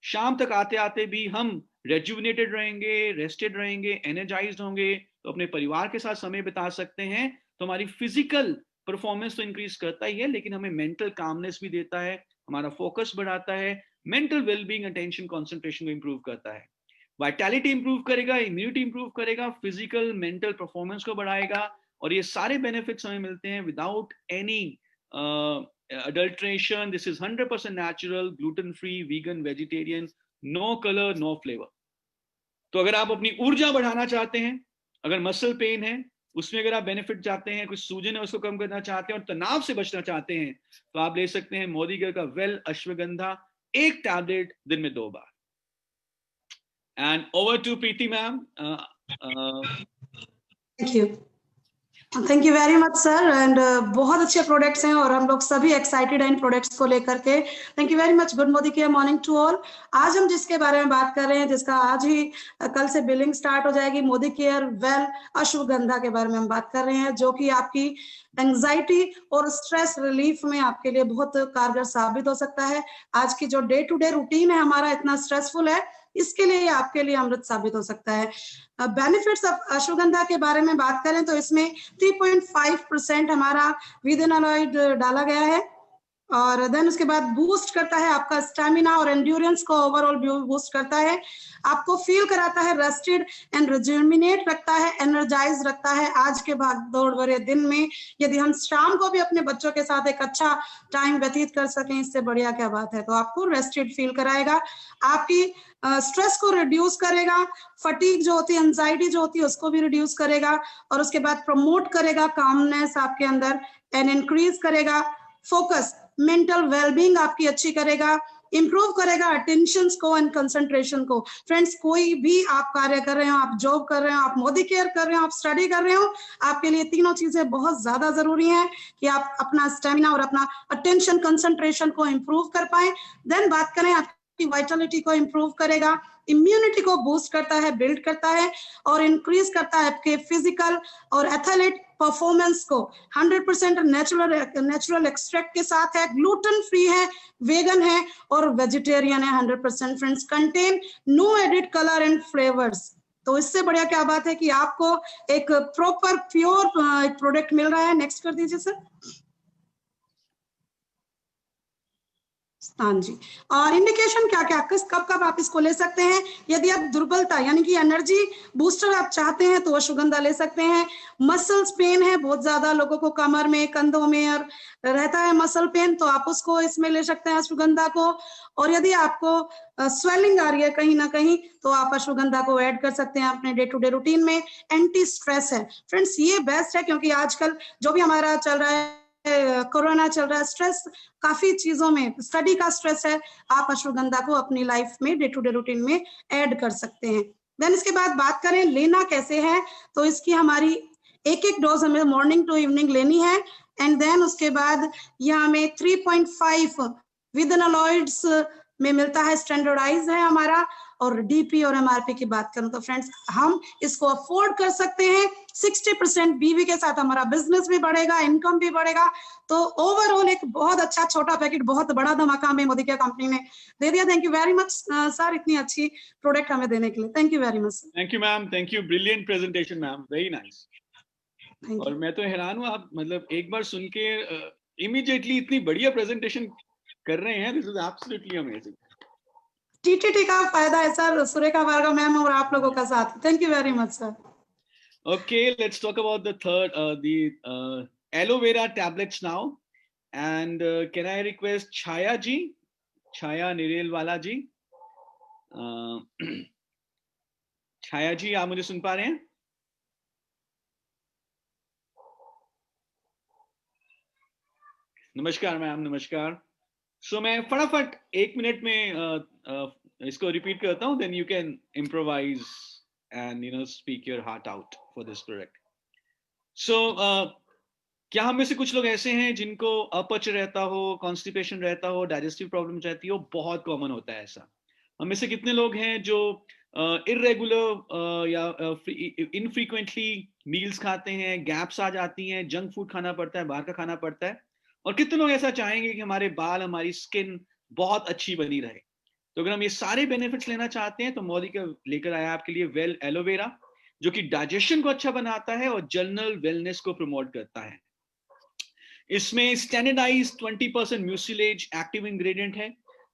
Speaker 3: शाम तक आते आते भी हम रेजुविनेटेड रहेंगे, रेस्टेड रहेंगे, एनर्जाइज्ड होंगे, तो अपने परिवार के साथ समय बिता सकते हैं। तो हमारी फिजिकल परफॉर्मेंस तो इंक्रीज करता ही है, लेकिन हमें मेंटल कामनेस भी देता है, हमारा फोकस बढ़ाता है, मेंटल वेलबींग, अटेंशन, कंसंट्रेशन को इंप्रूव करता है, वाइटैलिटी इंप्रूव करेगा, इम्यूनिटी इंप्रूव करेगा, फिजिकल मेंटल परफॉर्मेंस को बढ़ाएगा। और ये सारे बेनिफिट्स हमें मिलते हैं without any adulteration. This is 100% natural, gluten free, vegan, vegetarian, no color, no flavor. तो अगर आप अपनी ऊर्जा बढ़ाना चाहते हैं, अगर मसल पेन है उसमें अगर आप बेनिफिट चाहते हैं, कुछ सूजन है उसको कम करना चाहते हैं और तनाव से बचना चाहते हैं, तो आप ले सकते हैं मोदी केयर का वेल अश्वगंधा, एक टैबलेट दिन में 2 बार। And over to Preeti ma'am.
Speaker 5: Thank you. Thank you very much sir and बहुत अच्छे प्रोडक्ट्स हैं और हम लोग सभी एक्साइटेड हैं इन प्रोडक्ट्स को लेकर के। Thank you very much. Good Modicare morning to all. आज हम जिसके बारे में बात कर रहे हैं, जिसका आज ही कल से बिलिंग स्टार्ट हो जाएगी, मोदी केयर वेल अश्वगंधा के बारे में हम बात कर रहे हैं, जो कि आपकी एंजाइटी और स्ट्रेस रिलीफ में आपके लिए बहुत कारगर साबित हो सकता है। आज की जो डे टू डे रूटीन है हमारा इतना स्ट्रेसफुल है, इसके लिए आपके लिए अमृत साबित हो सकता है। बेनिफिट्स ऑफ अश्वगंधा के बारे में बात करें तो इसमें 3.5% हमारा विदेनोलॉइड डाला गया है और देन उसके बाद बूस्ट करता है आपका स्टैमिना और एंड्योरेंस को ओवरऑल बूस्ट करता है, आपको फील कराता है रेस्टेड एंड रिजुमिनेट रखता है, एनर्जाइज रखता है। आज के भाग दौड़ भरे दिन में यदि हम शाम को भी अपने बच्चों के साथ एक अच्छा टाइम व्यतीत कर सकें, इससे बढ़िया क्या बात है। तो आपको रेस्टेड फील कराएगा, आपकी स्ट्रेस को रिड्यूस करेगा, फटीग जो होती है, एंजाइटी जो होती है उसको भी रिड्यूस करेगा और उसके बाद प्रमोट करेगा कामनेस आपके अंदर एंड इंक्रीज करेगा फोकस, मेंटल वेलबींग आपकी अच्छी करेगा, इंप्रूव करेगा अटेंशन को एंड कंसंट्रेशन को। फ्रेंड्स, कोई भी आप कार्य कर रहे हो, आप जॉब कर रहे हो, आप मोदी केयर कर रहे हो, आप स्टडी कर रहे हो, आपके लिए तीनों चीजें बहुत ज्यादा जरूरी हैं कि आप अपना स्टेमिना और अपना अटेंशन कंसंट्रेशन को इंप्रूव कर पाए। देन बात करें आपकी वाइटलिटी को इंप्रूव करेगा, इम्यूनिटी को बूस्ट करता है, बिल्ड करता है और इंक्रीज करता है आपके फिजिकल और एथलेट परफॉर्मेंस को। 100% नेचुरल एक्सट्रैक्ट के साथ है, ग्लूटेन फ्री है, वेगन है और वेजिटेरियन है 100%। Friends, contain no added colour and flavours. तो इससे बढ़िया क्या बात है कि आपको एक प्रॉपर प्योर प्रोडक्ट मिल रहा है। नेक्स्ट कर दीजिए सर। हाँ जी, और इंडिकेशन क्या क्या, किस कब कब आप इसको ले सकते हैं। यदि आप दुर्बलता यानी कि एनर्जी बूस्टर आप चाहते हैं तो अश्वगंधा ले सकते हैं। मसल्स पेन है बहुत ज्यादा लोगों को, कमर में, कंधों में और रहता है मसल पेन, तो आप उसको इसमें ले सकते हैं अश्वगंधा को। और यदि आपको स्वेलिंग आ रही है कहीं ना कहीं तो आप अश्वगंधा को ऐड कर सकते हैं अपने डे टू डे रूटीन में। एंटी स्ट्रेस है फ्रेंड्स, ये बेस्ट है क्योंकि आजकल जो भी हमारा चल रहा है, कोरोना चल रहा है, स्ट्रेस काफी चीजों में, स्टडी का स्ट्रेस है, आप अश्वगंधा को अपनी लाइफ में डे टू डे रूटीन में ऐड कर सकते हैं। देन इसके बाद बात करें लेना कैसे है, तो इसकी हमारी एक एक डोज हमें मॉर्निंग टू इवनिंग लेनी है एंड देन उसके बाद यह हमें 3.5 विदेनोलॉइड्स में मिलता है, स्टैंडर्डाइज है हमारा। और डीपी और एमआरपी की बात करूं तो फ्रेंड्स हम इसको अफोर्ड कर सकते हैं। 60% बीवी के साथ हमारा बिजनेस भी बढ़ेगा, इनकम भी बढ़ेगा। तो ओवरऑल एक बहुत अच्छा छोटा पैकेट बहुत बड़ा धमाका हमें मोदी केयर कंपनी ने दे दिया। Thank you very much sir, इतनी अच्छी प्रोडक्ट हमें देने के लिए। Thank you very much.
Speaker 3: Thank you ma'am, thank you, brilliant presentation ma'am, very nice. और मैं तो हैरान हूँ, आप मतलब एक बार सुन के इमीडिएटली इतनी बढ़िया प्रेजेंटेशन कर रहे हैं। This is absolutely amazing.
Speaker 5: TTT का फायदा है सर, सुरेखा भार्गव मैम और आप लोगों का साथ। Thank you very much sir.
Speaker 3: Okay, let's talk about the third, the aloe vera tablets now. And can I request Chaya ji, Chaya Nirelwala ji? Chaya ji, आप मुझे सुन पा रहे हैं? नमस्कार मैम, नमस्कार। सो मैं फटाफट 1 मिनट में इसको रिपीट करता हूँ, then you can improvise and speak your heart out for this product. So क्या हम में से कुछ लोग ऐसे हैं जिनको अपच रहता हो, कॉन्स्टिपेशन रहता हो, डाइजेस्टिव प्रॉब्लम रहती हो? बहुत कॉमन होता है ऐसा। हम में से कितने लोग हैं जो इरेगुलर या इनफ्रीक्वेंटली मील्स खाते हैं, गैप्स आ जाती हैं, जंक फूड खाना पड़ता है, बाहर का खाना पड़ता है? और कितने लोग ऐसा चाहेंगे कि हमारे बाल, हमारी स्किन बहुत अच्छी बनी रहे? तो अगर हम ये सारे बेनिफिट्स लेना चाहते हैं तो मोदी का लेकर आया आपके लिए वेल एलोवेरा, जो कि डाइजेशन को अच्छा बनाता है और जनरल वेलनेस को प्रमोट करता है। इसमें स्टैंडर्डाइज 20% म्यूसिलेज एक्टिव इंग्रेडिएंट है,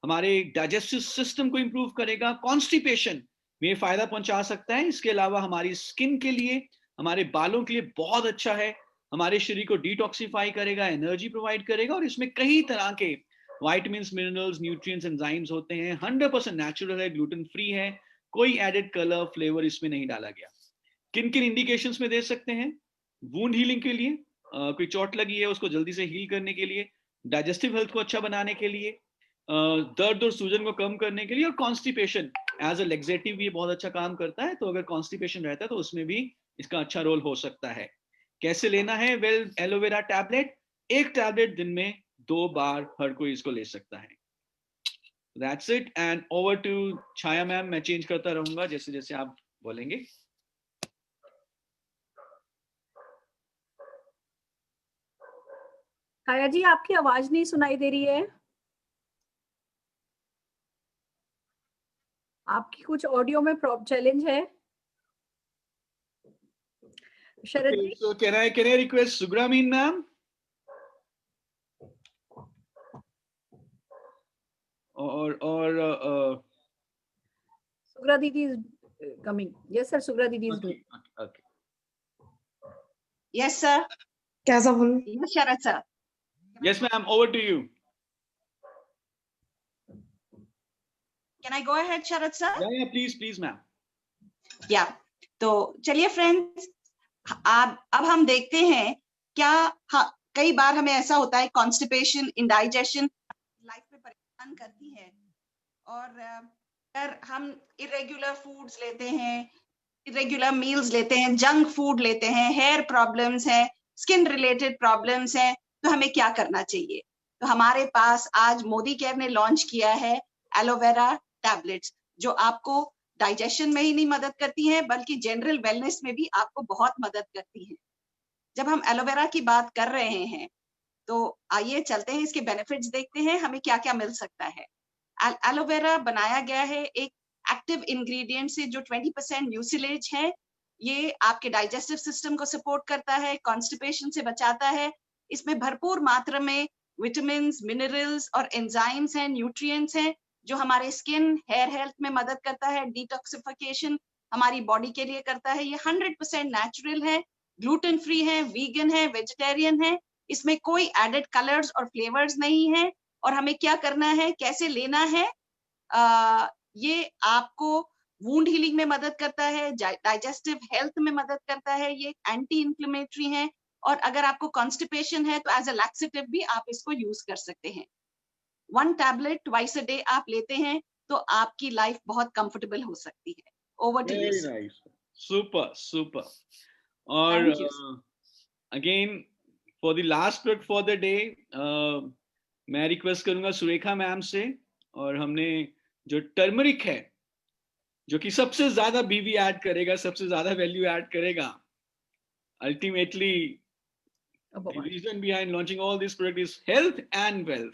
Speaker 3: हमारे डाइजेस्टिव सिस्टम को इंप्रूव करेगा, कॉन्स्टिपेशन में फायदा पहुंचा सकता है। इसके अलावा हमारी स्किन के लिए, हमारे बालों के लिए बहुत अच्छा है, हमारे शरीर को डिटॉक्सिफाई करेगा, एनर्जी प्रोवाइड करेगा। और इसमें कई तरह के विटामिन्स, मिनरल्स, न्यूट्रिएंट्स, एंजाइम्स होते हैं। 100% नेचुरल है, ग्लूटेन फ्री है, कोई एडेड कलर, फ्लेवर इसमें नहीं डाला गया। किन किन इंडिकेशंस में दे सकते हैं? वुंड हीलिंग के लिए, कोई चोट लगी है उसको जल्दी से हील करने के लिए, डाइजेस्टिव हेल्थ को अच्छा बनाने के लिए, दर्द और सूजन को कम करने के लिए, और कॉन्स्टिपेशन एज अ लेक्सेटिव भी बहुत अच्छा काम करता है। तो अगर कॉन्स्टिपेशन रहता है तो उसमें भी इसका अच्छा रोल हो सकता है। कैसे लेना है? वेल एलोवेरा टैबलेट, एक टैबलेट दिन में 2 बार हर कोई इसको ले सकता है. That's it. And over to Chhaya ma'am. मैं चेंज करता रहूंगा जैसे जैसे आप बोलेंगे.
Speaker 2: छाया जी, आपकी आवाज नहीं सुनाई दे रही है. आपकी कुछ ऑडियो में चैलेंज है. शरद
Speaker 3: Okay,
Speaker 2: ji.
Speaker 3: so can I request Sugramin ma'am? Or
Speaker 2: Sugra Didi is coming. Yes, sir. Sugra Didi is doing.
Speaker 3: Okay.
Speaker 6: Yes, sir.
Speaker 5: कैसा बोलूं?
Speaker 6: Yes, Sharad, sir.
Speaker 3: Yes, ma'am. Over to you.
Speaker 6: Can I go ahead, Sharad, sir?
Speaker 3: Yeah, please, ma'am.
Speaker 6: Yeah. तो चलिए friends, अब हम देखते हैं क्या. हाँ, कई बार हमें ऐसा होता है कॉन्स्टिपेशन, इंडाइजेशन लाइफ में परेशान करती है, और अगर हम इरेगुलर फूड्स लेते हैं, इरेगुलर मील्स लेते हैं, जंक फूड लेते हैं, हेयर प्रॉब्लम्स हैं, स्किन रिलेटेड प्रॉब्लम्स हैं, तो हमें क्या करना चाहिए? तो हमारे पास आज मोदी केयर ने लॉन्च किया है एलोवेरा टैबलेट्स, जो आपको डाइजेशन में ही नहीं मदद करती हैं बल्कि जनरल वेलनेस में भी आपको बहुत मदद करती हैं. जब हम एलोवेरा की बात कर रहे हैं तो आइए चलते हैं इसके बेनिफिट्स देखते हैं हमें क्या क्या मिल सकता है. एलोवेरा बनाया गया है एक एक्टिव इंग्रेडिएंट से जो 20% म्यूसिलेज है. ये आपके डाइजेस्टिव सिस्टम को सपोर्ट करता है, कॉन्स्टिपेशन से बचाता है. इसमें भरपूर मात्रा में विटामिन, मिनरल्स और एंजाइम्स हैं, न्यूट्रिएंट्स हैं, जो हमारे स्किन, हेयर हेल्थ में मदद करता है. डिटॉक्सिफिकेशन हमारी बॉडी के लिए करता है. ये 100% नेचुरल है, ग्लूटेन फ्री है, वीगन है, वेजिटेरियन है. इसमें कोई एडेड कलर्स और फ्लेवर्स नहीं है. और हमें क्या करना है, कैसे लेना है, ये आपको वुंड हीलिंग में मदद करता है, डाइजेस्टिव हेल्थ में मदद करता है. ये एंटी इंफ्लेमेटरी है, और अगर आपको कॉन्स्टिपेशन है तो एज अ लैक्सेटिव भी आप इसको यूज कर सकते हैं. 1 टैबलेट ट्वाइस अ डे आप लेते हैं तो आपकी लाइफ बहुत कंफर्टेबल हो सकती है. Over to you.
Speaker 3: Very nice. Super. और again for the last product for the day, मैं रिक्वेस्ट करूंगा सुरेखा मैम से. और हमने जो टर्मरिक है, जो कि सबसे ज्यादा बीवी ऐड करेगा, सबसे ज्यादा वैल्यू ऐड करेगा, ultimately the reason behind launching all this product is health and wealth.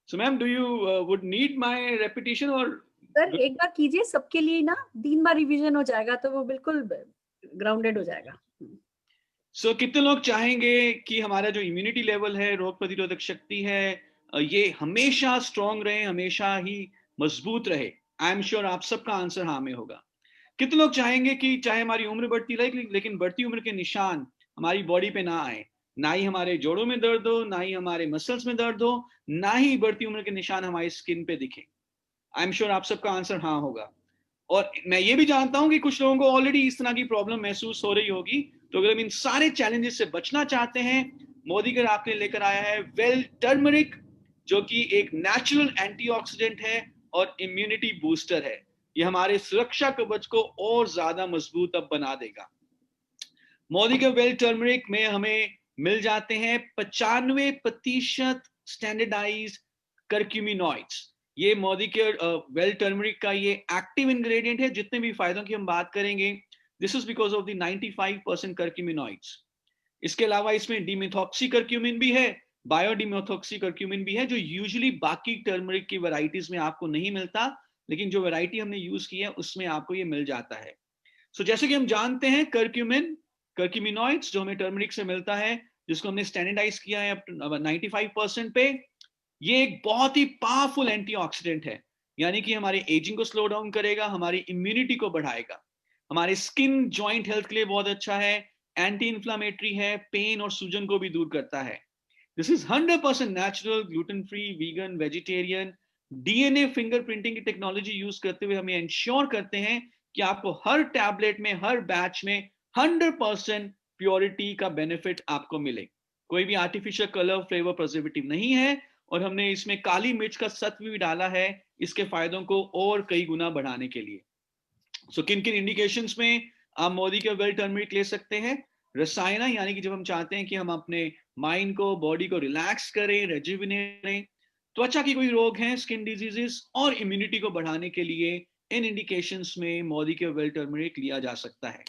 Speaker 3: So ma'am, do you would need my repetition or?
Speaker 2: Sir एक बार कीजिए, सबके लिए ना 3 बार रिवीजन हो जाएगा तो वो बिल्कुल ग्राउंडेड हो जाएगा.
Speaker 3: So कितने लोग चाहेंगे कि हमारा जो इम्यूनिटी लेवल है, रोग प्रतिरोधक शक्ति है, ये हमेशा स्ट्रॉन्ग रहे, हमेशा ही मजबूत रहे? आई एम श्योर आप सबका आंसर हाँ में होगा. कितने लोग चाहेंगे कि चाहे हमारी उम्र बढ़ती रहे लेकिन बढ़ती उम्र के निशान हमारी बॉडी पे ना आए, ना ही हमारे जोड़ों में दर्द हो, ना ही हमारे मसल्स में दर्द हो, ना ही बढ़ती उम्र के निशान हमारी स्किन पे दिखे? आई एम श्योर आप सबका आंसर हाँ होगा. और मैं ये भी जानता हूं कि कुछ लोगों को ऑलरेडी इस तरह की प्रॉब्लम महसूस हो रही होगी. तो अगर हम इन सारे चैलेंजेस से बचना चाहते हैं, मोदी केयर आपके लिए लेकर आया है वेल टर्मरिक, जो कि एक नेचुरल एंटीऑक्सीडेंट है और इम्यूनिटी बूस्टर है. ये हमारे सुरक्षा कवच को और ज्यादा मजबूत अब बना देगा. मोदी केयर वेल टर्मरिक में हमें मिल जाते हैं 95% स्टैंडर्डाइज्ड कर्क्यूमिनॉइड्स. ये मोदी केयर वेल टर्मरिक का ये एक्टिव इंग्रेडिएंट है. जितने भी फायदों की हम बात करेंगे, this is because of the 95% कर्क्यूमिनॉइड्स. इसके अलावा इसमें डिमेथॉक्सी कर्क्यूमिन भी है, बायोडिमेथॉक्सी कर्क्यूमिन भी है, जो यूजुअली बाकी टर्मरिक की वैरायटीज में आपको नहीं मिलता, लेकिन जो वैरायटी हमने यूज की है उसमें आपको ये मिल जाता है. सो जैसे कि हम जानते हैं कर्क्यूमिनॉइड्स जो हमें टर्मरिक से मिलता है, जिसको हमने स्टैंडर्डाइज किया है 95% पे, ये एक बहुत ही पावरफुल एंटीऑक्सीडेंट है. यानी कि हमारे एजिंग को स्लो डाउन करेगा, हमारी इम्यूनिटी को बढ़ाएगा, हमारे स्किन जॉइंट हेल्थ के लिए बहुत अच्छा है, एंटी इंफ्लेमेटरी है, पेन और सूजन को भी दूर करता है. This is 100% natural, gluten free, vegan, vegetarian. DNA fingerprinting की टेक्नोलॉजी यूज करते हुए हम ये इंश्योर करते हैं कि आपको हर टैबलेट में, हर बैच में 100% प्योरिटी का बेनिफिट आपको मिले. कोई भी आर्टिफिशियल कलर, फ्लेवर, प्रिजर्वेटिव नहीं है. और हमने इसमें काली मिर्च का सत्व भी डाला है इसके फायदों को और कई गुना बढ़ाने के लिए. सो किन किन इंडिकेशंस में आप मोदी के वेल टर्मरिक ले सकते हैं? रसायना यानी कि जब हम चाहते हैं कि हम अपने माइंड को, बॉडी को रिलैक्स करें, रेजुविनेट करें, त्वचा की कोई रोग है, स्किन डिजीजेस और इम्यूनिटी को बढ़ाने के लिए इन इंडिकेशंस में मोदी केयर वेल टर्मरिक लिया जा सकता है।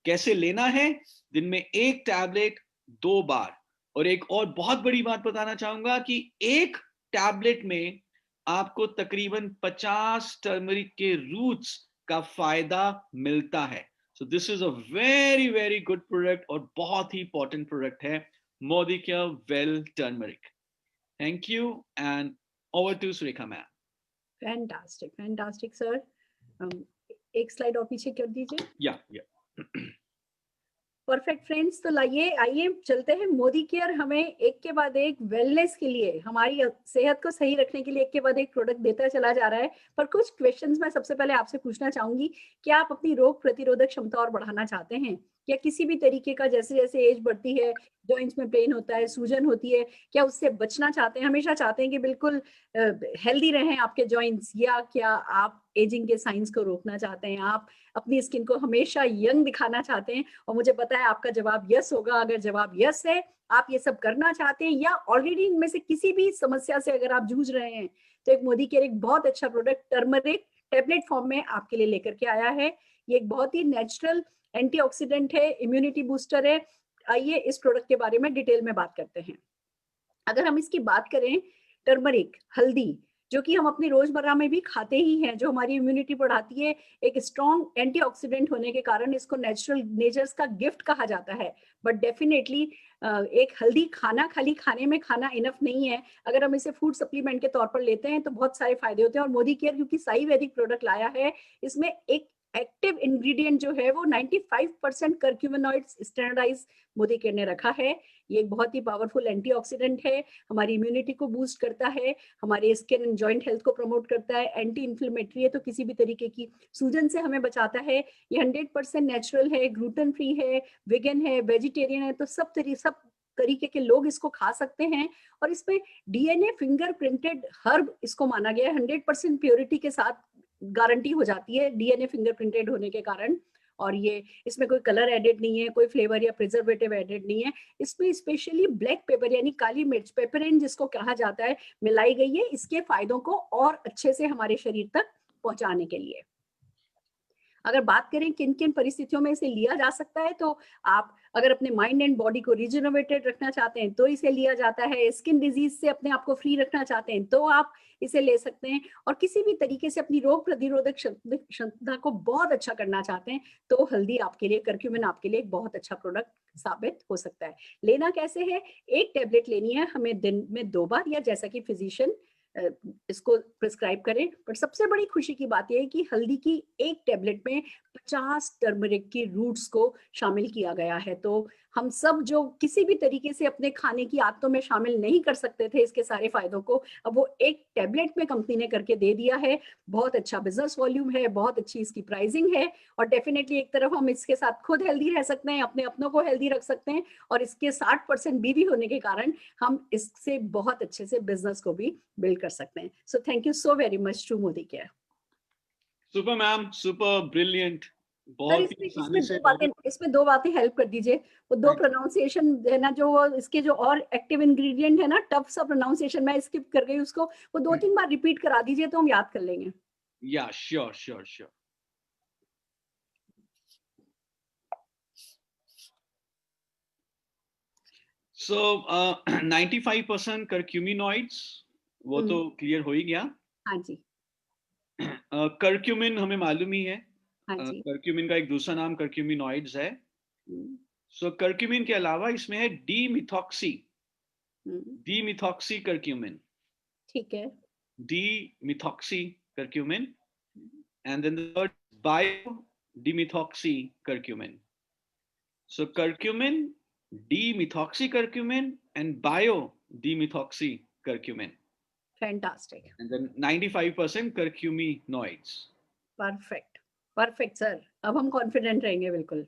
Speaker 3: कैसे लेना है? दिन में 1 टैबलेट 2 बार। और एक और बहुत बड़ी बात बताना चाहूंगा कि एक टैबलेट में आपको तकरीबन 50 टर्मरिक के रूट्स का फायदा मिलता है। So this is a very very good product और बहुत ही इंपॉर्टेंट प्रोडक्ट है Modicare well turmeric. Thank you and over to Surekha ma'am.
Speaker 2: Fantastic, fantastic sir. एक स्लाइड और पीछे कर दीजिए।
Speaker 3: या
Speaker 2: परफेक्ट फ्रेंड्स, तो लाइए आइए चलते हैं। मोदी केयर हमें एक के बाद एक वेलनेस के लिए, हमारी सेहत को सही रखने के लिए एक के बाद एक प्रोडक्ट देता चला जा रहा है। पर कुछ क्वेश्चंस मैं सबसे पहले आपसे पूछना चाहूंगी, क्या आप अपनी रोग प्रतिरोधक क्षमता और बढ़ाना चाहते हैं? या किसी भी तरीके का, जैसे जैसे एज बढ़ती है, जॉइंट्स में पेन होता है, सूजन होती है, क्या उससे बचना चाहते हैं? हमेशा चाहते हैं कि बिल्कुल हेल्दी रहें आपके जॉइंट्स, या क्या आप एजिंग के साइंस को रोकना चाहते हैं? आप अपनी स्किन को हमेशा यंग दिखाना चाहते हैं? और मुझे पता है आपका जवाब यस होगा। अगर जवाब यस है, आप ये सब करना चाहते हैं, या ऑलरेडी इनमें से किसी भी समस्या से अगर आप जूझ रहे हैं, तो एक मोदी केयर एक बहुत अच्छा प्रोडक्ट टर्मरिक टेबलेट फॉर्म में आपके लिए लेकर के आया है। ये एक बहुत ही नेचुरल एंटीऑक्सीडेंट है, इम्यूनिटी बूस्टर है। आइए इस प्रोडक्ट के बारे में डिटेल में बात करते हैं। अगर हम इसकी बात करें, टर्मरिक, हल्दी, जो कि हम अपनी रोजमर्रा में भी खाते ही हैं, जो हमारी इम्यूनिटी बढ़ाती है, एक स्ट्रॉन्ग एंटीऑक्सीडेंट होने के कारण इसको नेचुरल नेचर्स का गिफ्ट कहा जाता है। बट डेफिनेटली एक हल्दी खाना खाली खाने में खाना इनफ नहीं है। अगर हम इसे फूड सप्लीमेंट के तौर पर लेते हैं तो बहुत सारे फायदे होते हैं। और मोदी केयर क्योंकि आयुर्वेदिक प्रोडक्ट लाया है, इसमें एक एक्टिव इंग्रेडिएंट जो है वो 95% कर्क्यूमिनॉइड्स स्टैंडर्डाइज मोदी केयर ने रखा है। ये एक बहुत ही पावरफुल एंटीऑक्सीडेंट है, हमारी इम्यूनिटी को बूस्ट करता है, हमारे स्किन एंड जॉइंट हेल्थ को प्रमोट करता है, एंटी इन्फ्लेमेटरी है, तो किसी भी तरीके की सूजन से हमें बचाता है। ये 100% नेचुरल है, ग्लूटेन फ्री है, वेगन है, वेजिटेरियन है, तो सब तरीके के लोग इसको खा सकते हैं। और इसमें डीएनए फिंगर प्रिंटेड हर्ब इसको माना गया है, 100% प्योरिटी के साथ गारंटी हो जाती है डीएनए फिंगर प्रिंटेड होने के कारण। और ये इसमें कोई कलर एडेड नहीं है, कोई फ्लेवर या प्रिजर्वेटिव एडेड नहीं है। इसमें स्पेशली ब्लैक पेपर यानी काली मिर्च, पेपरिन जिसको कहा जाता है, मिलाई गई है इसके फायदों को और अच्छे से हमारे शरीर तक पहुंचाने के लिए। अगर बात करें किन किन परिस्थितियों में इसे लिया जा सकता है, तो आप अगर अपने माइंड एंड बॉडी को रिजनरेटेड रखना चाहते हैं तो इसे लिया जाता है। स्किन डिजीज से अपने आप को फ्री रखना चाहते हैं तो आप इसे ले सकते हैं। और किसी भी तरीके से अपनी रोग प्रतिरोधक क्षमता को बहुत अच्छा करना चाहते हैं तो हल्दी आपके लिए, कर्क्यूमिन आपके लिए एक बहुत अच्छा प्रोडक्ट साबित हो सकता है। लेना कैसे है? एक टेबलेट लेनी है हमें दिन में 2 बार, या जैसा कि फिजिशियन इसको प्रिस्क्राइब करें। पर सबसे बड़ी खुशी की बात यह है कि हल्दी की एक टेबलेट में 50 टर्मरिक की रूट्स को शामिल किया गया है। तो हम सब जो किसी भी तरीके से अपने खाने की आदतों में शामिल नहीं कर सकते थे इसके सारे फायदों को, अब वो एक टेबलेट में कंपनी ने करके दे दिया है। बहुत अच्छा बिजनेस वॉल्यूम है, बहुत अच्छी इसकी प्राइसिंग है, और डेफिनेटली एक तरफ हम इसके साथ खुद हेल्दी रह सकते हैं, अपने अपनों को हेल्दी रख सकते हैं, और इसके 60% बीवी होने के कारण हम इससे बहुत अच्छे से बिजनेस को भी बिल्ड कर सकते हैं। So thank you so very much to Modicare.
Speaker 3: Super ma'am, super brilliant. बहुत ही आसानी से
Speaker 2: इसमें 2 बातें हेल्प कर दीजिए। वो 2 प्रोनाउंसिएशन है ना, जो इसके जो और एक्टिव इंग्रेडिएंट है ना, टफ सा प्रोनाउंसिएशन मैं स्किप कर गई उसको, वो 2-3 बार रिपीट करा दीजिए तो हम याद कर लेंगे।
Speaker 3: या श्योर श्योर श्योर। सो 95% कर्क्यूमिनॉइड्स, वो तो क्लियर हो ही गया।
Speaker 2: हाँ जी।
Speaker 3: कर्क्यूमिन हमें मालूम ही है।
Speaker 2: हाँ जी।
Speaker 3: कर्क्यूमिन का एक दूसरा नाम कर्क्यूमिनॉइड्स है। सो कर्क्यूमिन के अलावा इसमें है डीमिथॉक्सी, डीमिथॉक्सी कर्क्यूमिन।
Speaker 2: ठीक है।
Speaker 3: डीमिथॉक्सी curcumin, and then the third bio-dimethoxy curcumin. So curcumin, D-methoxy curcumin, and bio-dimethoxy curcumin.
Speaker 2: Fantastic.
Speaker 3: And then 95% curcuminoids.
Speaker 2: Perfect. Perfect, sir. अब हम confident रहेंगे बिल्कुल।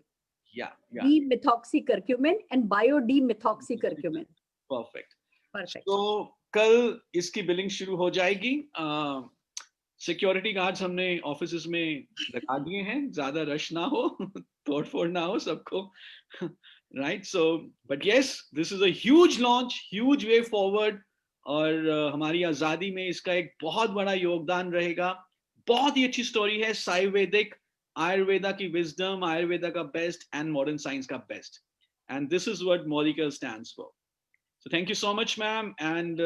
Speaker 3: Yeah.
Speaker 2: D-methoxy curcumin and bio-dimethoxy curcumin.
Speaker 3: Perfect.
Speaker 2: Perfect.
Speaker 3: तो कल इसकी billing शुरू हो जाएगी। सिक्योरिटी गार्ड्स हमने ऑफिसेस में लगा दिए हैं, ज्यादा रश ना हो, तोड़फोड़ ना हो, सबको right? So, but yes, this is a huge launch, huge way forward. और हमारी आजादी में इसका एक बहुत बड़ा योगदान रहेगा. बहुत ही अच्छी स्टोरी है. साई वैदिक, आयुर्वेदा की विजडम, आयुर्वेदा का बेस्ट एंड मॉडर्न साइंस का best. And this is what Modicare stands for. So thank you so much, ma'am, and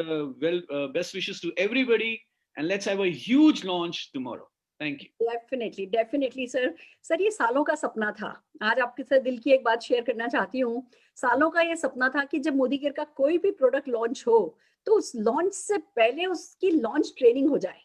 Speaker 3: best wishes to everybody. And let's have a huge launch tomorrow. Thank you.
Speaker 2: Definitely sir. Sir ये सालों का सपना था. आज आपके साथ दिल की एक बात शेयर करना चाहती हूँ. सालों का ये सपना था कि जब मोदी केयर का कोई भी प्रोडक्ट लॉन्च हो तो उस लॉन्च से पहले उसकी लॉन्च ट्रेनिंग हो जाए.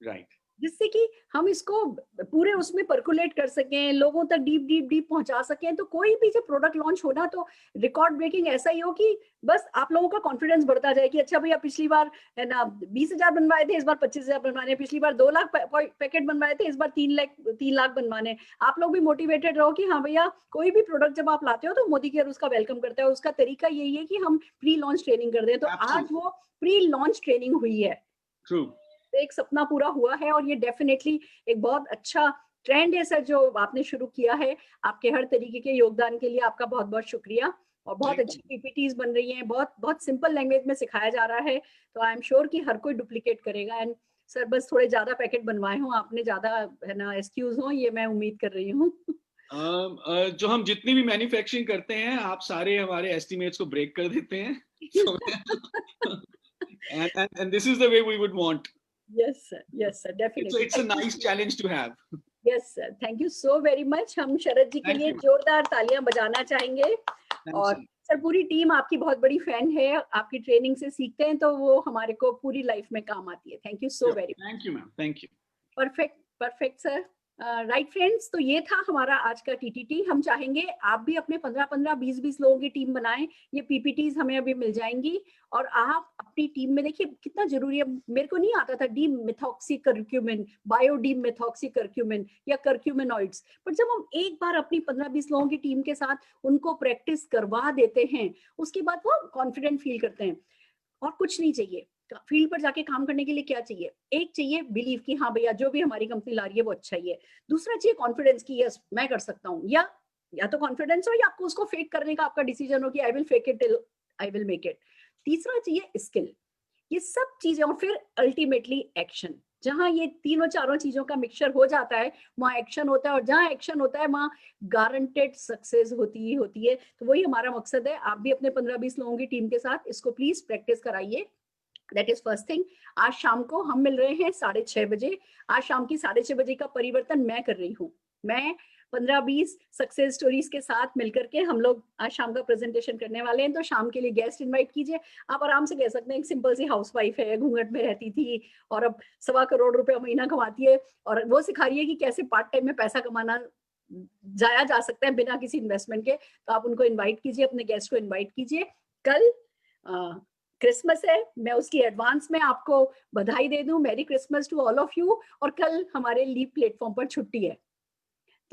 Speaker 3: Right.
Speaker 2: जिससे कि हम इसको पूरे उसमें पर्कुलेट कर सकें, लोगों तक डीप पहुंचा सकें. तो कोई भी जब प्रोडक्ट लॉन्च होना तो रिकॉर्ड ब्रेकिंग ऐसा ही हो कि बस आप लोगों का कॉन्फिडेंस बढ़ता जाए कि अच्छा भैया पिछली बार है ना 20,000 बनवाए थे, इस बार 25,000 बनवाने, पिछली बार 2 लाख पैकेट बनवाए थे, इस बार 3 लाख बनवाने. आप लोग भी मोटिवेटेड रहो कि हाँ भैया कोई भी प्रोडक्ट जब आप लाते हो तो मोदी केयर उसका वेलकम करता है. उसका तरीका यही है कि हम प्री लॉन्च ट्रेनिंग कर दें. तो आज वो प्री लॉन्च ट्रेनिंग हुई है.
Speaker 3: True.
Speaker 2: एक सपना पूरा हुआ है और ये डेफिनेटली एक बहुत अच्छा ट्रेंड है सर जो आपने शुरू किया है. आपके हर तरीके के योगदान के लिए आपका बहुत बहुत शुक्रिया. और बहुत अच्छी पीपीटीज बन रही हैं, बहुत सिंपल लैंग्वेज में सिखाया जा रहा है. तो आई एम श्योर कि हर कोई डुप्लीकेट करेगा. एंड सर बस थोड़े ज्यादा पैकेट बनवाए हों आपने, ज्यादा है ना एक्सक्यूज हो, ये मैं उम्मीद कर रही हूँ.
Speaker 3: जो हम जितनी भी मैन्युफैक्चरिंग करते हैं आप सारे हमारे एस्टिमेट्स को ब्रेक कर देते हैं. and this is the way we would want.
Speaker 2: Yes sir, definitely.
Speaker 3: It's a nice challenge to have.
Speaker 2: Yes sir, thank you so very much. हम शरद जी के लिए जोरदार तालियां बजाना चाहेंगे. और सर पूरी टीम आपकी बहुत बड़ी फैन है. आपकी ट्रेनिंग से सीखते हैं तो वो हमारे को पूरी लाइफ में काम आती है. Thank you so very much.
Speaker 3: Thank you ma'am. Thank you.
Speaker 2: Perfect sir. Right friends, तो ये था हमारा आज का टीटीटी. हम चाहेंगे आप भी अपने 15-15, 20-20 लोगों की टीम बनाएं. ये पीपीटीज हमें अभी मिल जाएंगी और आप अपनी टीम में देखिए कितना जरूरी है. मेरे को नहीं आता था demethoxy curcumin, biodemethoxy curcumin या कर्क्यूमिनॉइड्स, पर जब हम एक बार अपनी 15-20 लोगों की टीम के साथ उनको प्रैक्टिस करवा देते हैं उसके बाद वो कॉन्फिडेंट फील करते हैं. और कुछ नहीं चाहिए. फील्ड पर जाके काम करने के लिए क्या चाहिए? एक चाहिए बिलीव कि हाँ भैया जो भी हमारी कंपनी ला रही है वो अच्छा ही है. दूसरा चाहिए कॉन्फिडेंस कि यस मैं कर सकता हूँ. या तो कॉन्फिडेंस हो या आपको उसको फेक करने का आपका डिसीजन हो कि I will fake it till I will make it. तीसरा चाहिए स्किल. ये सब चीजें और फिर अल्टीमेटली एक्शन. जहां ये तीनों चारों चीजों का मिक्सचर हो जाता है वहां एक्शन होता है और जहां एक्शन होता है वहां गारंटेड सक्सेस होती है. तो वही हमारा मकसद है. आप भी अपने 15-20 लोगों की टीम के साथ इसको प्लीज प्रैक्टिस कराइए. That is first thing. आज शाम को हम मिल रहे हैं 6:30 बजे. आज शाम की 6:30 बजे का परिवर्तन मैं कर रही हूँ. मैं 15-20 सक्सेस स्टोरीज के साथ मिलकर के हम लोग आज शाम का प्रेजेंटेशन करने वाले हैं. तो शाम के लिए गेस्ट इनवाइट कीजिए. आप आराम से कह सकते हैं एक सिंपल सी हाउसवाइफ है, घूंघट में रहती थी और अब 1.25 करोड़ रुपया महीना कमाती है और वो सिखा रही है कि कैसे पार्ट टाइम में पैसा कमाना जाया जा सकता है बिना किसी इन्वेस्टमेंट के. तो आप उनको इन्वाइट कीजिए, अपने गेस्ट को इन्वाइट कीजिए. कल क्रिसमस है, मैं उसकी एडवांस में आपको बधाई दे दूं. Merry Christmas to all of you. और कल हमारे लीव प्लेटफॉर्म पर छुट्टी है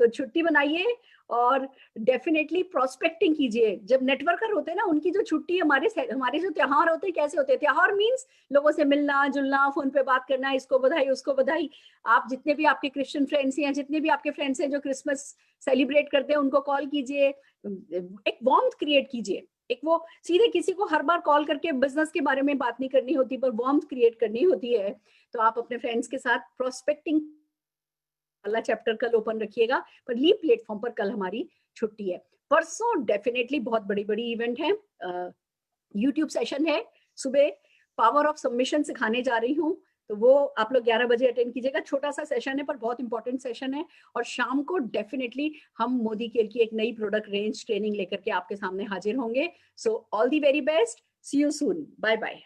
Speaker 2: तो छुट्टी बनाइए और डेफिनेटली प्रोस्पेक्टिंग कीजिए. जब नेटवर्कर होते हैं ना उनकी जो छुट्टी, हमारे जो त्योहार होते हैं कैसे होते हैं? त्योहार मींस लोगों से मिलना जुलना, फोन पे बात करना, इसको बधाई उसको बधाई. आप जितने भी आपके क्रिश्चियन फ्रेंड्स हैं, जितने भी आपके फ्रेंड्स हैं जो क्रिसमस सेलिब्रेट करते हैं उनको कॉल कीजिए. एक वार्मथ क्रिएट कीजिए. एक वो सीधे किसी को हर बार कॉल करके बिजनेस के बारे में बात नहीं करनी होती पर वार्मथ क्रिएट करनी होती है. तो आप अपने फ्रेंड्स के साथ प्रोस्पेक्टिंग वाला चैप्टर कल ओपन रखिएगा. पर लीव प्लेटफॉर्म पर कल हमारी छुट्टी है. परसों डेफिनेटली बहुत बड़ी इवेंट है. यूट्यूब सेशन है. सुबह पावर ऑफ सबमिशन सिखाने जा रही हूँ तो वो आप लोग 11 बजे अटेंड कीजिएगा. छोटा सा सेशन है पर बहुत इंपॉर्टेंट सेशन है. और शाम को डेफिनेटली हम मोदी केयर की एक नई प्रोडक्ट रेंज ट्रेनिंग लेकर के आपके सामने हाजिर होंगे. So all the very best. See you soon. Bye bye.